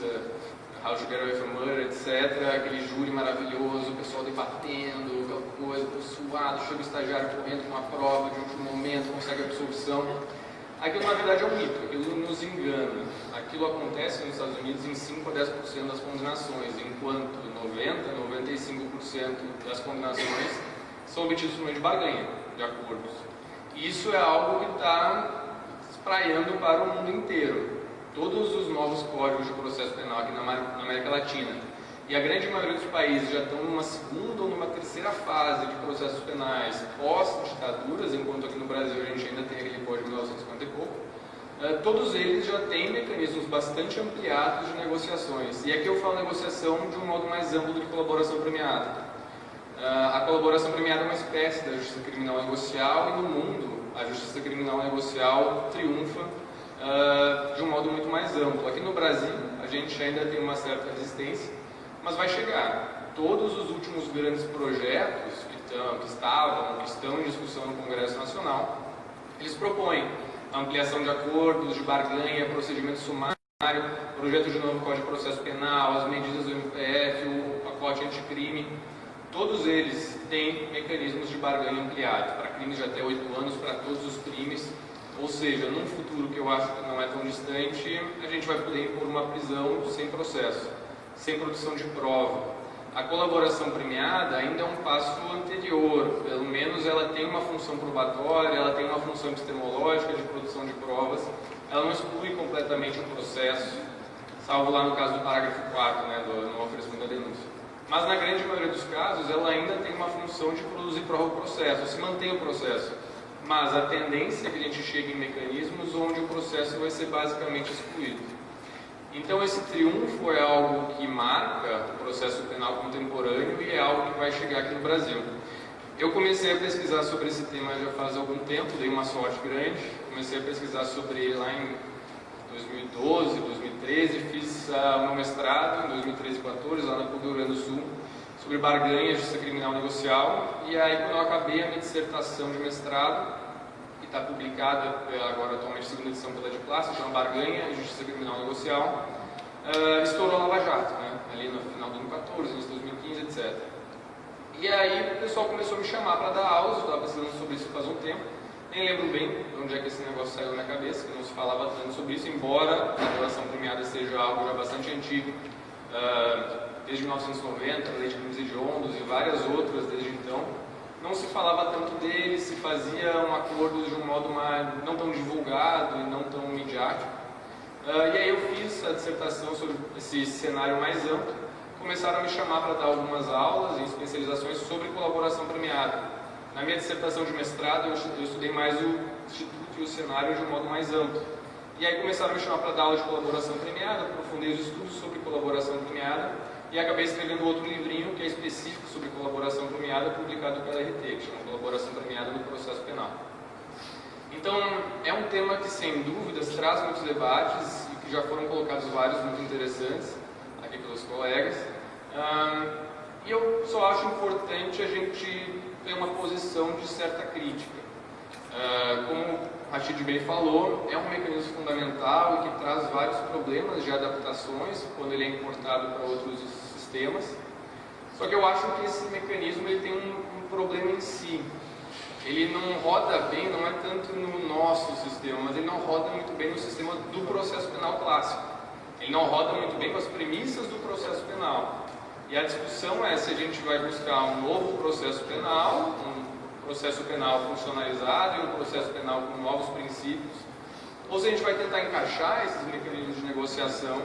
How to Get Away from Murder, etc., aquele júri maravilhoso, o pessoal debatendo, aquela coisa, suado, chega o estagiário correndo com uma prova de último momento, consegue a absolvição. Aquilo, na verdade, é um mito, aquilo nos engana. Aquilo acontece nos Estados Unidos em 5 a 10% das condenações, enquanto 95% das condenações são obtidas por meio de barganha, de acordos. Isso é algo que está espraiando para o mundo inteiro. Todos os novos códigos de processo penal aqui na América Latina e a grande maioria dos países já estão numa segunda ou numa terceira fase de processos penais pós-ditaduras, enquanto aqui no Brasil a gente ainda tem aquele código de 1950 e pouco. Todos eles já têm mecanismos bastante ampliados de negociações. E aqui eu falo negociação de um modo mais amplo do que colaboração premiada. A colaboração premiada é uma espécie da justiça criminal negocial e no mundo a justiça criminal negocial triunfa de um modo muito mais amplo. Aqui no Brasil a gente ainda tem uma certa resistência, mas vai chegar. Todos os últimos grandes projetos que estão em discussão no Congresso Nacional, eles propõem ampliação de acordos, de barganha, procedimento sumário, projeto de novo Código de Processo Penal, as medidas do MPF, o pacote anticrime. Todos eles têm mecanismos de barganha ampliados, para crimes de até 8 anos, para todos os crimes. Ou seja, num futuro que eu acho que não é tão distante, a gente vai poder impor uma prisão sem processo, sem produção de prova. A colaboração premiada ainda é um passo anterior, pelo menos ela tem uma função probatória, ela tem uma função epistemológica de produção de provas, ela não exclui completamente o processo, salvo lá no caso do parágrafo 4, né, do não oferecimento da denúncia. Mas na grande maioria dos casos, ela ainda tem uma função de produzir prova do processo, se mantém o processo. Mas a tendência é que a gente chegue em mecanismos onde o processo vai ser basicamente excluído. Então esse triunfo é algo que marca o processo penal contemporâneo e é algo que vai chegar aqui no Brasil. Eu comecei a pesquisar sobre esse tema já faz algum tempo, dei uma sorte grande, comecei a pesquisar sobre ele lá em 2012, 2013, fiz o meu mestrado em 2013 e 2014 lá na PUC do Rio Grande do Sul, sobre barganha, justiça criminal negocial, e aí quando eu acabei a minha dissertação de mestrado, que está publicada agora atualmente segunda edição pela Diplácia, chama Barganha e Justiça Criminal Negocial, estourou a Lava Jato, né? Ali no final de 2014, início de 2015, etc. E aí o pessoal começou a me chamar para dar aulas, eu estava pesquisando sobre isso faz um tempo, nem lembro bem de onde é que esse negócio saiu na minha cabeça, que não se falava tanto sobre isso, embora a delação premiada seja algo já bastante antigo, desde 1990, a lei de crimes hediondos e várias outras desde então, não se falava tanto dele, se faziam acordos de um modo não tão divulgado e não tão midiático. E aí eu fiz a dissertação sobre esse cenário mais amplo, começaram a me chamar para dar algumas aulas em especializações sobre colaboração premiada. Na minha dissertação de mestrado, eu estudei mais o instituto e o cenário de um modo mais amplo. E aí começaram a me chamar para dar aula de colaboração premiada, aprofundei os estudos sobre colaboração premiada e acabei escrevendo outro livrinho que é específico sobre colaboração premiada, publicado pela RT, que chama Colaboração Premiada no Processo Penal. Então, é um tema que, sem dúvidas, traz muitos debates e que já foram colocados vários muito interessantes aqui pelos colegas. E eu só acho importante a gente ter uma posição de certa crítica. Como o Rachid bem falou, é um mecanismo fundamental e que traz vários problemas de adaptações quando ele é importado para outros sistemas. Só que eu acho que esse mecanismo ele tem um problema em si. Ele não roda bem, não é tanto no nosso sistema, mas ele não roda muito bem no sistema do processo penal clássico. Ele não roda muito bem com as premissas do processo penal. E a discussão é se a gente vai buscar um novo processo penal, um processo penal funcionalizado e um processo penal com novos princípios, ou se a gente vai tentar encaixar esses mecanismos de negociação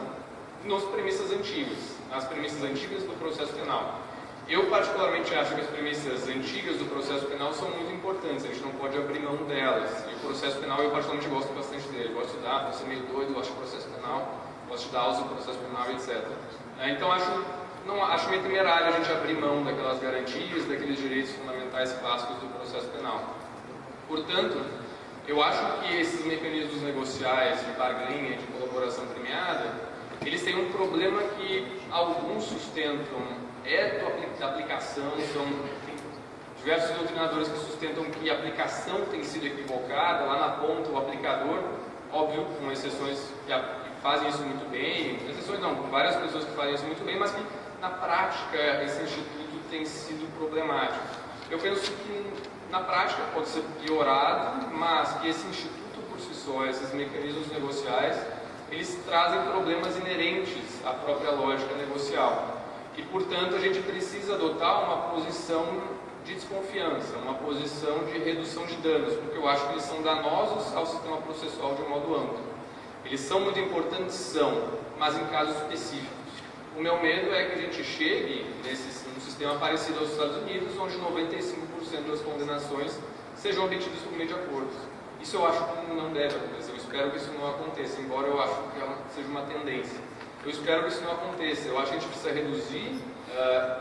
nas premissas antigas, do processo penal. Eu particularmente acho que as premissas antigas do processo penal são muito importantes, a gente não pode abrir mão delas. E o processo penal eu particularmente gosto bastante dele, gosto de estudar, posso ser meio doido, gosto de processo penal, gosto de dar aulas do processo penal, etc. Então acho meio temerário a gente abrir mão daquelas garantias, daqueles direitos fundamentais clássicos do processo penal. Portanto, eu acho que esses mecanismos negociais de barganha, de colaboração premiada, eles têm um problema que alguns sustentam da aplicação, são diversos doutrinadores que sustentam que a aplicação tem sido equivocada, lá na ponta o aplicador, óbvio, com exceções que fazem isso muito bem, exceções não, com várias pessoas que fazem isso muito bem, mas que na prática esse instituto tem sido problemático. Eu penso que na prática pode ser piorado, mas que esse instituto por si só, esses mecanismos negociais, eles trazem problemas inerentes à própria lógica negocial. E, portanto, a gente precisa adotar uma posição de desconfiança, uma posição de redução de danos, porque eu acho que eles são danosos ao sistema processual de um modo amplo. Eles são muito importantes, mas em casos específicos. O meu medo é que a gente chegue num sistema parecido aos Estados Unidos, onde 95% das condenações sejam obtidas por meio de acordos. Isso eu acho que não deve acontecer, eu espero que isso não aconteça, embora eu acho que seja uma tendência. Eu espero que isso não aconteça, eu acho que a gente precisa reduzir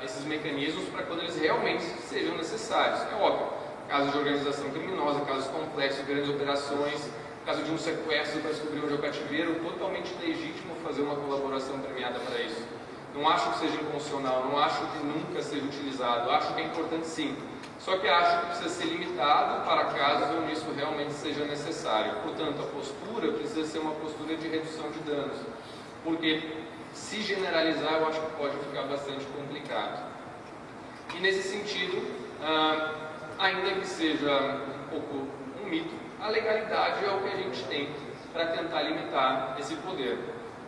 esses mecanismos para quando eles realmente sejam necessários. É óbvio, casos de organização criminosa, casos complexos, grandes operações, caso de um sequestro para descobrir onde é o cativeiro, totalmente legítimo fazer uma colaboração premiada para isso. Não acho que seja inconstitucional, não acho que nunca seja utilizado, acho que é importante sim. Só que acho que precisa ser limitado para casos onde isso realmente seja necessário. Portanto, a postura precisa ser uma postura de redução de danos, porque se generalizar eu acho que pode ficar bastante complicado. E nesse sentido, ainda que seja um pouco um mito, a legalidade é o que a gente tem para tentar limitar esse poder.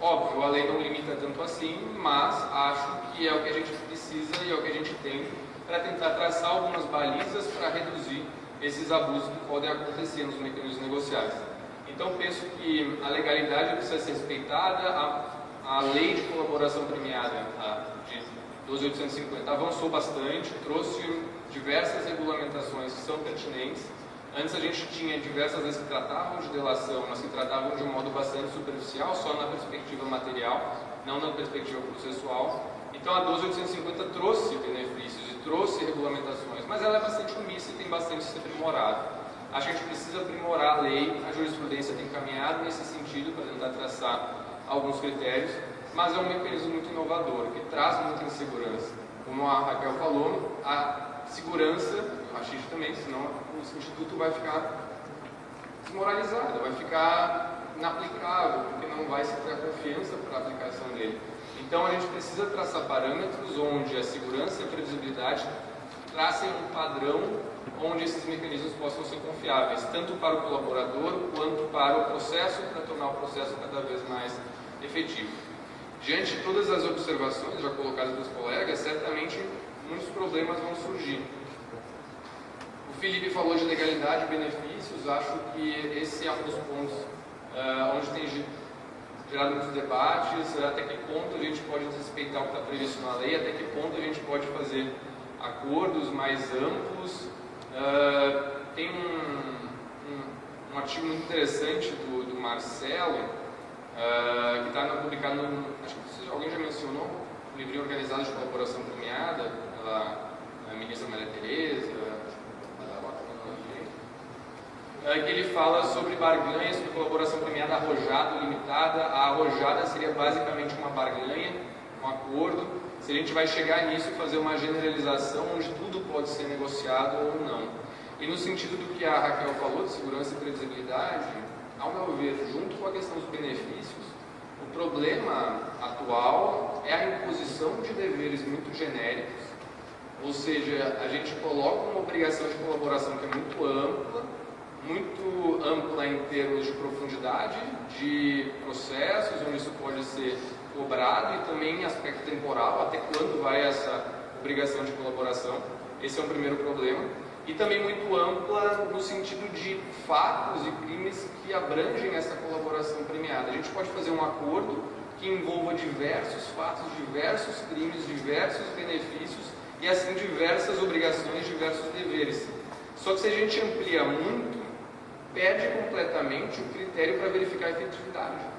Óbvio, a lei não limita tanto assim, mas acho que é o que a gente precisa e é o que a gente tem para tentar traçar algumas balizas para reduzir esses abusos que podem acontecer nos mecanismos negociais. Então penso que a legalidade precisa ser respeitada, a lei de colaboração premiada, a de 12.850, avançou bastante, trouxe diversas regulamentações que são pertinentes. Antes a gente tinha diversas leis que tratavam de delação, mas que tratavam de um modo bastante superficial, só na perspectiva material, não na perspectiva processual. Então a 12.850 trouxe benefícios e trouxe regulamentações, mas ela é bastante omissa e tem bastante a ser aprimorada. Acho que a gente precisa aprimorar a lei, a jurisprudência tem caminhado nesse sentido para tentar traçar alguns critérios, mas é um mecanismo muito inovador, que traz muita insegurança. Como a Raquel falou, a segurança, o Rachid também, senão o instituto vai ficar desmoralizado, vai ficar inaplicável, porque não vai se ter a confiança para a aplicação dele. Então a gente precisa traçar parâmetros onde a segurança e a previsibilidade tracem um padrão onde esses mecanismos possam ser confiáveis, tanto para o colaborador quanto para o processo, para tornar o processo cada vez mais efetivo. Diante de todas as observações já colocadas pelos colegas, certamente muitos problemas vão surgir. O Felipe falou de legalidade e benefícios, acho que esse é um dos pontos onde tem gerado muitos debates, até que ponto a gente pode respeitar o que está previsto na lei, até que ponto a gente pode fazer acordos mais amplos. Tem um artigo muito interessante do Marcelo, que está publicado no, acho que alguém já mencionou, um livrinho organizado de colaboração premiada pela ministra Maria Tereza, que ele fala sobre barganhas, sobre colaboração premiada arrojada, limitada. A arrojada seria basicamente uma barganha, um acordo. Se a gente vai chegar nisso e fazer uma generalização onde tudo pode ser negociado ou não. E no sentido do que a Raquel falou, de segurança e previsibilidade, ao meu ver, junto com a questão dos benefícios, o problema atual é a imposição de deveres muito genéricos, ou seja, a gente coloca uma obrigação de colaboração que é muito ampla em termos de profundidade, de processos, onde isso pode ser cobrado, e também em aspecto temporal, até quando vai essa obrigação de colaboração. Esse é um primeiro problema. E também muito ampla no sentido de fatos e crimes que abrangem essa colaboração premiada. A gente pode fazer um acordo que envolva diversos fatos, diversos crimes, diversos benefícios e assim diversas obrigações, diversos deveres. Só que se a gente amplia muito, perde completamente o critério para verificar a efetividade.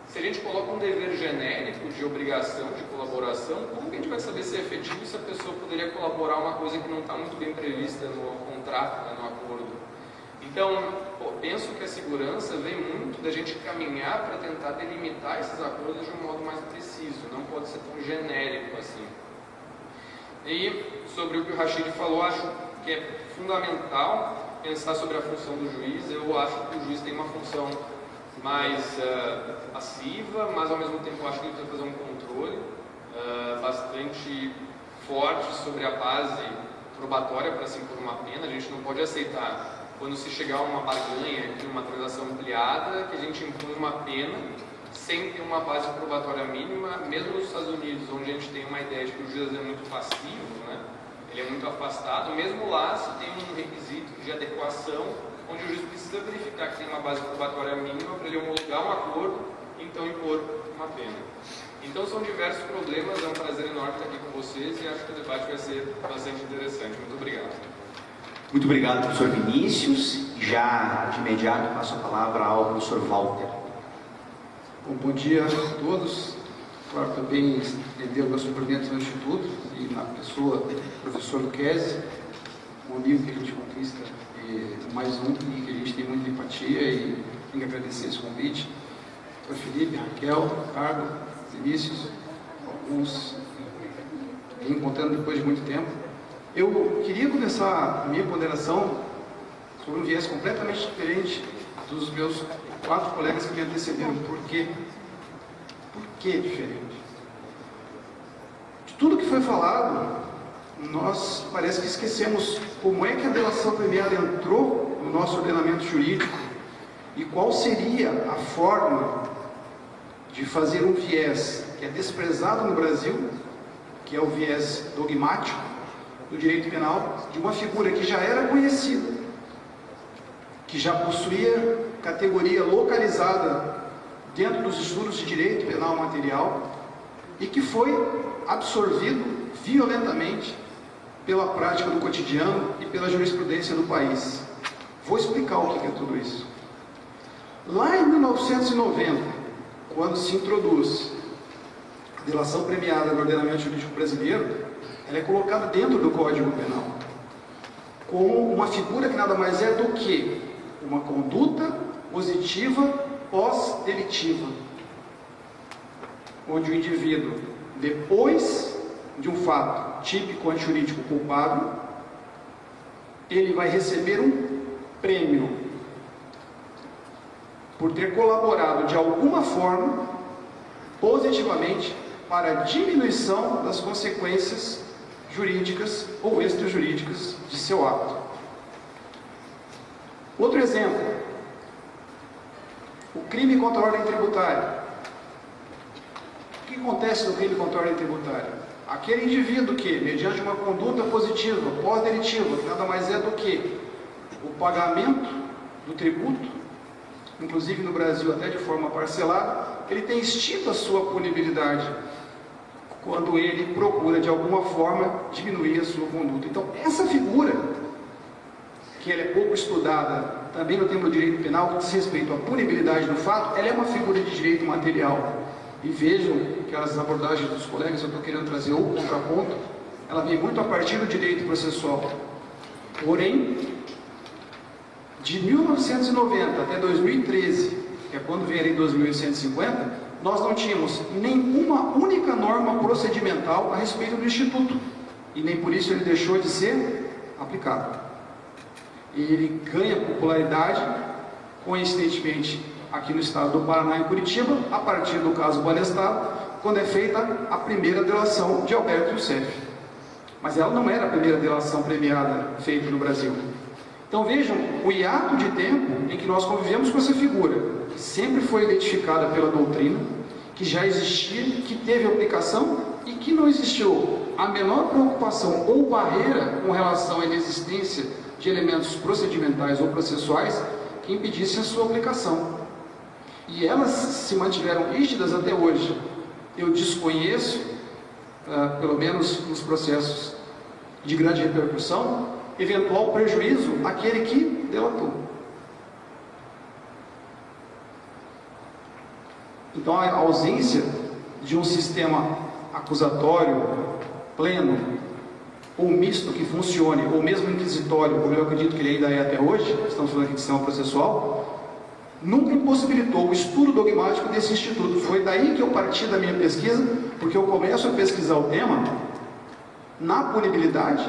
Se a gente coloca um dever genérico de obrigação, de colaboração, como que a gente vai saber se é efetivo e se a pessoa poderia colaborar uma coisa que não está muito bem prevista no contrato, no acordo? Então, penso que a segurança vem muito da gente caminhar para tentar delimitar esses acordos de um modo mais preciso, não pode ser tão genérico assim. E sobre o que o Rachid falou, acho que é fundamental pensar sobre a função do juiz. Eu acho que o juiz tem uma função mais passiva, mas ao mesmo tempo acho que ele precisa fazer um controle bastante forte sobre a base probatória para se impor uma pena. A gente não pode aceitar, quando se chegar a uma barganha, uma transação ampliada, que a gente impõe uma pena sem ter uma base probatória mínima. Mesmo nos Estados Unidos, onde a gente tem uma ideia de que o juiz é muito passivo, né? Ele é muito afastado, mesmo lá se tem um requisito de adequação, onde o juiz precisa verificar que tem uma base probatória mínima para ele homologar um acordo e então impor uma pena. Então são diversos problemas, é um prazer enorme estar aqui com vocês e acho que o debate vai ser bastante interessante. Muito obrigado. Muito obrigado, professor Vinícius. Já de imediato passo a palavra ao professor Walter. Bom dia a todos. Claro, também estender o meu cumprimento ao Instituto e na pessoa do professor Luquezzi, um amigo que a gente conquista, e mais um e que a gente tem muita empatia e tem que agradecer esse convite. Professor Felipe, Raquel, Ricardo, Vinícius, alguns encontrando depois de muito tempo. Eu queria começar a minha ponderação sobre um viés completamente diferente dos meus 4 colegas que me antecederam. Por quê? Por que diferente? De tudo que foi falado, nós parece que esquecemos como é que a delação premiada entrou no nosso ordenamento jurídico e qual seria a forma de fazer um viés que é desprezado no Brasil, que é o viés dogmático do direito penal, de uma figura que já era conhecida, que já possuía categoria localizada dentro dos estudos de direito penal material e que foi absorvido violentamente pela prática do cotidiano e pela jurisprudência do país. Vou explicar o que é tudo isso. Lá em 1990, quando se introduz a delação premiada no ordenamento jurídico brasileiro, ela é colocada dentro do Código Penal como uma figura que nada mais é do que uma conduta positiva pós-delitiva, onde o indivíduo, depois de um fato típico antijurídico culpado, ele vai receber um prêmio por ter colaborado de alguma forma positivamente para a diminuição das consequências jurídicas ou extrajurídicas de seu ato. Outro exemplo, o crime contra a ordem tributária. O que acontece no crime contra a ordem tributária? Aquele indivíduo que, mediante uma conduta positiva, pós-delitiva, que nada mais é do que o pagamento do tributo, inclusive no Brasil até de forma parcelada, ele tem extinto a sua punibilidade quando ele procura de alguma forma diminuir a sua conduta. Então, essa figura, que ela é pouco estudada também no tema do direito penal, que diz respeito à punibilidade do fato, ela é uma figura de direito material. E vejam que as abordagens dos colegas, eu estou querendo trazer o contraponto, ela vem muito a partir do direito processual. Porém, de 1990 até 2013, que é quando vem a Lei 2.850, nós não tínhamos nenhuma única norma procedimental a respeito do Instituto. E nem por isso ele deixou de ser aplicado. E ele ganha popularidade, coincidentemente, aqui no estado do Paraná, em Curitiba, a partir do caso Banestado, quando é feita a primeira delação de Alberto Youssef. Mas ela não era a primeira delação premiada feita no Brasil. Então vejam o hiato de tempo em que nós convivemos com essa figura, que sempre foi identificada pela doutrina, que já existia, que teve aplicação e que não existiu a menor preocupação ou barreira com relação à inexistência de elementos procedimentais ou processuais que impedissem a sua aplicação. E elas se mantiveram rígidas até hoje. Eu desconheço, pelo menos nos processos de grande repercussão, eventual prejuízo àquele que delatou. Então, a ausência de um sistema acusatório pleno ou misto que funcione, ou mesmo inquisitório, como eu acredito que ele ainda é até hoje, estamos falando aqui de sistema processual, nunca impossibilitou o estudo dogmático desse instituto. Foi daí que eu parti da minha pesquisa, porque eu começo a pesquisar o tema na punibilidade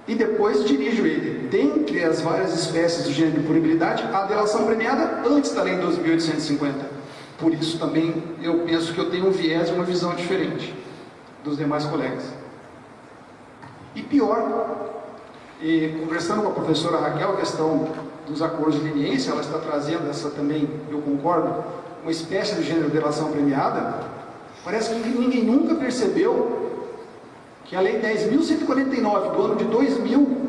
e depois dirijo ele, dentre as várias espécies do gênero de punibilidade, a delação premiada antes da Lei 2.850. Por isso também eu penso que eu tenho um viés e uma visão diferente dos demais colegas. E pior, conversando com a professora Raquel, a questão dos acordos de leniência, ela está trazendo essa também, eu concordo, uma espécie de gênero de delação premiada. Parece que ninguém nunca percebeu que a Lei 10.149 do ano de 2000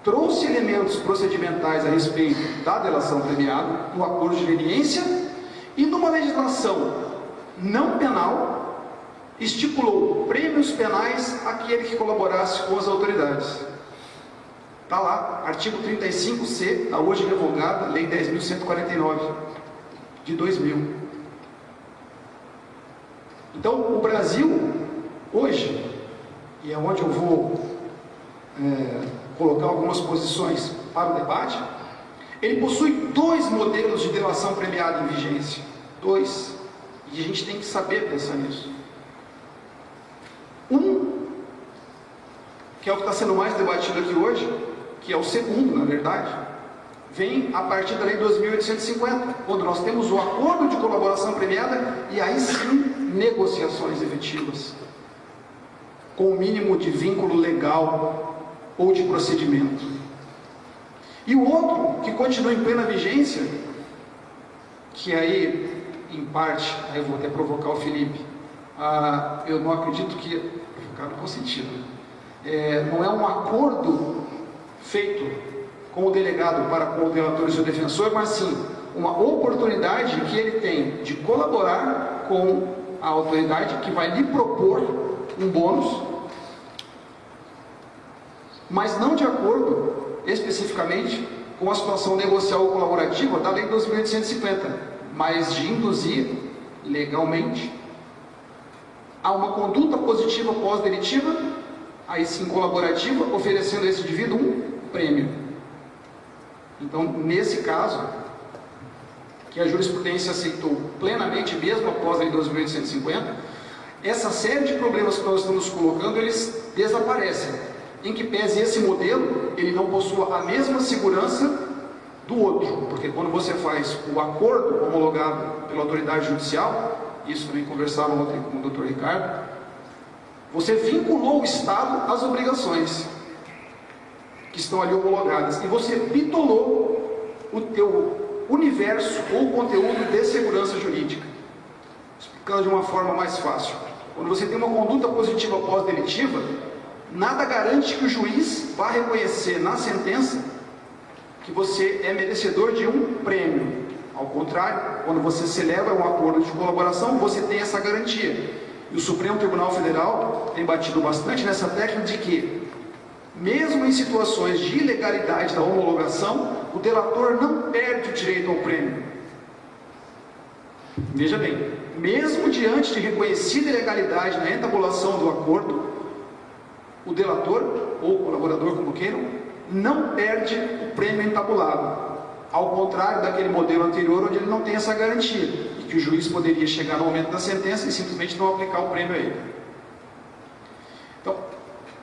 trouxe elementos procedimentais a respeito da delação premiada, do acordo de leniência, e numa legislação não penal estipulou prêmios penais àquele que colaborasse com as autoridades. Está lá, artigo 35C, da hoje revogada, Lei 10.149 de 2000. Então, o Brasil, hoje, e é onde eu vou colocar algumas posições para o debate, ele possui dois modelos de delação premiada em vigência. Dois. E a gente tem que saber pensar nisso. Um, que é o que está sendo mais debatido aqui hoje, que é o segundo, na verdade, vem a partir da Lei 2.850, quando nós temos o acordo de colaboração premiada e aí sim negociações efetivas, com o mínimo de vínculo legal ou de procedimento. E o outro, que continua em plena vigência, que aí, em parte, aí eu vou até provocar o Felipe, eu não acredito que, provocar no bom sentido, não é um acordo feito com o delegado para com o delator e seu defensor, mas sim uma oportunidade que ele tem de colaborar com a autoridade que vai lhe propor um bônus, mas não de acordo especificamente com a situação negocial ou colaborativa da Lei 2.850, mas de induzir legalmente a uma conduta positiva pós-delitiva, aí sim colaborativa, oferecendo a esse indivíduo um prêmio. Então, nesse caso, que a jurisprudência aceitou plenamente, mesmo após a Lei 2.850, essa série de problemas que nós estamos colocando, eles desaparecem, em que pese esse modelo, ele não possua a mesma segurança do outro, porque quando você faz o acordo homologado pela autoridade judicial, isso também conversaram ontem com o Dr. Ricardo, você vinculou o Estado às obrigações que estão ali homologadas, e você bitolou o teu universo ou conteúdo de segurança jurídica. Explicando de uma forma mais fácil, quando você tem uma conduta positiva pós-delitiva, nada garante que o juiz vá reconhecer na sentença que você é merecedor de um prêmio. Ao contrário, quando você celebra um acordo de colaboração, você tem essa garantia. E o Supremo Tribunal Federal tem batido bastante nessa tecla de que, mesmo em situações de ilegalidade da homologação, o delator não perde o direito ao prêmio. Veja bem, mesmo diante de reconhecida ilegalidade na entabulação do acordo, o delator, ou o colaborador, como queiram, não perde o prêmio entabulado. Ao contrário daquele modelo anterior, onde ele não tem essa garantia, e que o juiz poderia chegar no momento da sentença e simplesmente não aplicar o prêmio a ele. Então,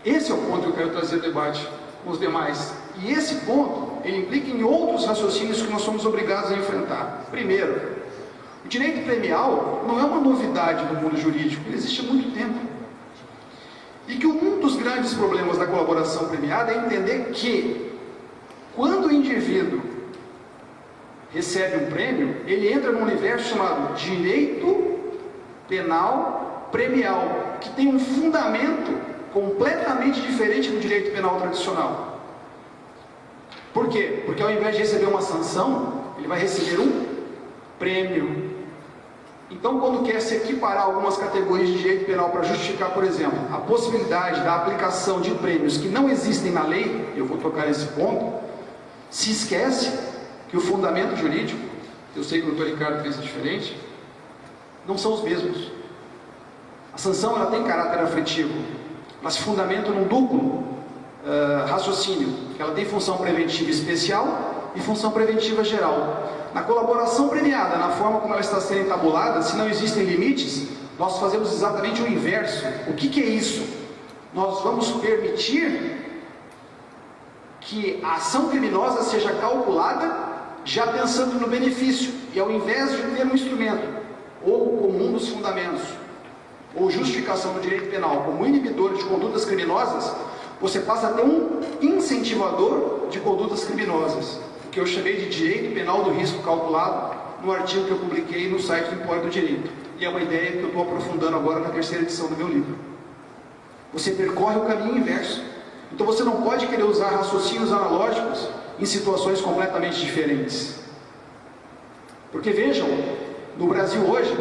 esse é o ponto que eu quero trazer debate com os demais. E esse ponto, ele implica em outros raciocínios que nós somos obrigados a enfrentar. Primeiro, o direito premial não é uma novidade no mundo jurídico, ele existe há muito tempo. E que um dos grandes problemas da colaboração premiada é entender que, quando o indivíduo recebe um prêmio, ele entra num universo chamado direito penal premial, que tem um fundamento completamente diferente do direito penal tradicional. Por quê? Porque ao invés de receber uma sanção, ele vai receber um prêmio. Então, quando quer se equiparar algumas categorias de direito penal para justificar, por exemplo, a possibilidade da aplicação de prêmios que não existem na lei, eu vou tocar nesse ponto, se esquece que o fundamento jurídico, eu sei que o Dr. Ricardo pensa diferente, não são os mesmos. A sanção ela tem caráter afetivo, ela se fundamenta num duplo raciocínio, que ela tem função preventiva especial e função preventiva geral. Na colaboração premiada, na forma como ela está sendo entabulada, se não existem limites, nós fazemos exatamente o inverso. O que é isso? Nós vamos permitir que a ação criminosa seja calculada já pensando no benefício, e ao invés de ter um instrumento, ou como um dos fundamentos, ou justificação do direito penal, como inibidor de condutas criminosas, você passa a ter um incentivador de condutas criminosas, o que eu chamei de direito penal do risco calculado, no artigo que eu publiquei no site do Empório do Direito. E é uma ideia que eu estou aprofundando agora na terceira edição do meu livro. Você percorre o caminho inverso. Então você não pode querer usar raciocínios analógicos em situações completamente diferentes. Porque vejam, no Brasil hoje,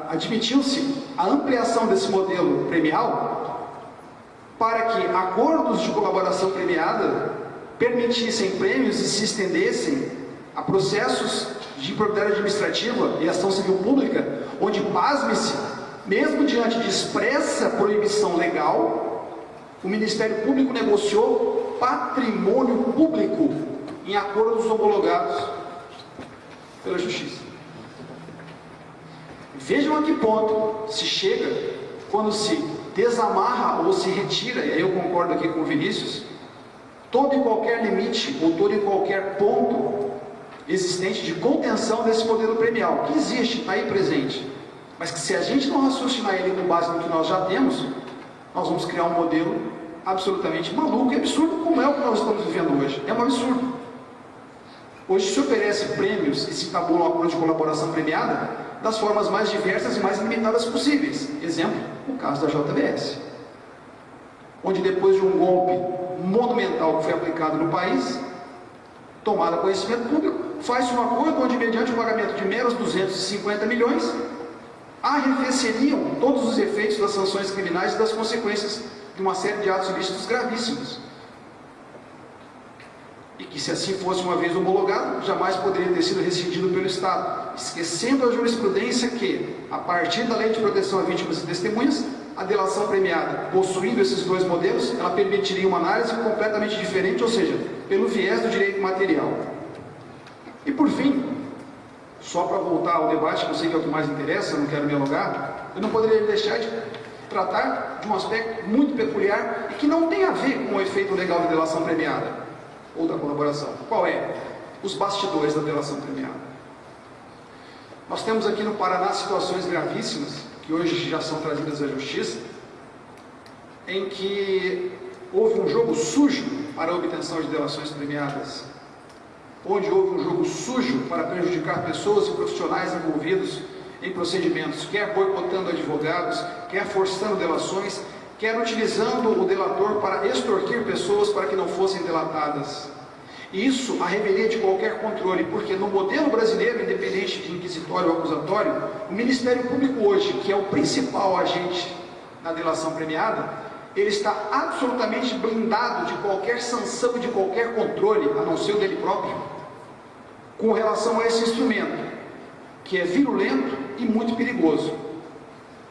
admitiu-se a ampliação desse modelo premial para que acordos de colaboração premiada permitissem prêmios e se estendessem a processos de improbidade administrativa e ação civil pública, onde, pasme-se, mesmo diante de expressa proibição legal, o Ministério Público negociou patrimônio público em acordos homologados pela Justiça. Vejam a que ponto se chega quando se desamarra ou se retira, e aí eu concordo aqui com o Vinícius, todo e qualquer limite ou todo e qualquer ponto existente de contenção desse modelo premial, que existe, está aí presente, mas que se a gente não raciocinar ele com base no que nós já temos, nós vamos criar um modelo absolutamente maluco e absurdo, como é o que nós estamos vivendo hoje. É um absurdo. Hoje se oferece prêmios e se tabula um acordo de colaboração premiada das formas mais diversas e mais limitadas possíveis. Exemplo, o caso da JBS, onde depois de um golpe monumental que foi aplicado no país, tomada conhecimento público, faz-se um acordo onde, mediante o pagamento de meros 250 milhões, arrefeceriam todos os efeitos das sanções criminais e das consequências de uma série de atos ilícitos gravíssimos. E que, se assim fosse uma vez homologado, jamais poderia ter sido rescindido pelo Estado, esquecendo a jurisprudência que, a partir da Lei de Proteção a Vítimas e Testemunhas, a delação premiada, possuindo esses dois modelos, ela permitiria uma análise completamente diferente, ou seja, pelo viés do direito material. E por fim, só para voltar ao debate, que eu sei que é o que mais interessa, eu não quero me alongar, eu não poderia deixar de tratar de um aspecto muito peculiar e que não tem a ver com o efeito legal da delação premiada ou da colaboração. Qual é? Os bastidores da delação premiada. Nós temos aqui no Paraná situações gravíssimas, que hoje já são trazidas à justiça, em que houve um jogo sujo para a obtenção de delações premiadas, onde houve um jogo sujo para prejudicar pessoas e profissionais envolvidos em procedimentos, quer boicotando advogados, quer forçando delações, quer utilizando o delator para extorquir pessoas para que não fossem delatadas. Isso à revelia de qualquer controle, porque no modelo brasileiro, independente de inquisitório ou acusatório, o Ministério Público hoje, que é o principal agente na delação premiada, ele está absolutamente blindado de qualquer sanção e de qualquer controle, a não ser o dele próprio, com relação a esse instrumento, que é virulento e muito perigoso.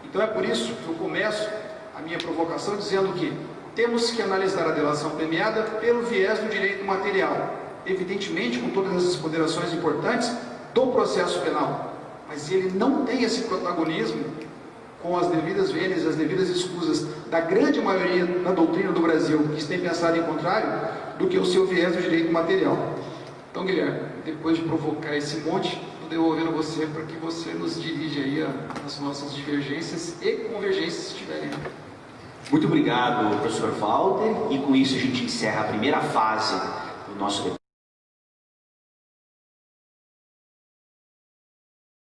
Então é por isso que eu começo a minha provocação dizendo que temos que analisar a delação premiada pelo viés do direito material, evidentemente com todas essas ponderações importantes do processo penal, mas ele não tem esse protagonismo com as devidas vênias e as devidas escusas da grande maioria da doutrina do Brasil, que tem pensado em contrário, do que o seu viés do direito material. Então, Guilherme, depois de provocar esse monte, estou devolvendo a você para que você nos dirija aí as nossas divergências e convergências, se tiverem. Muito obrigado, professor Walter, e com isso a gente encerra a primeira fase do nosso debate.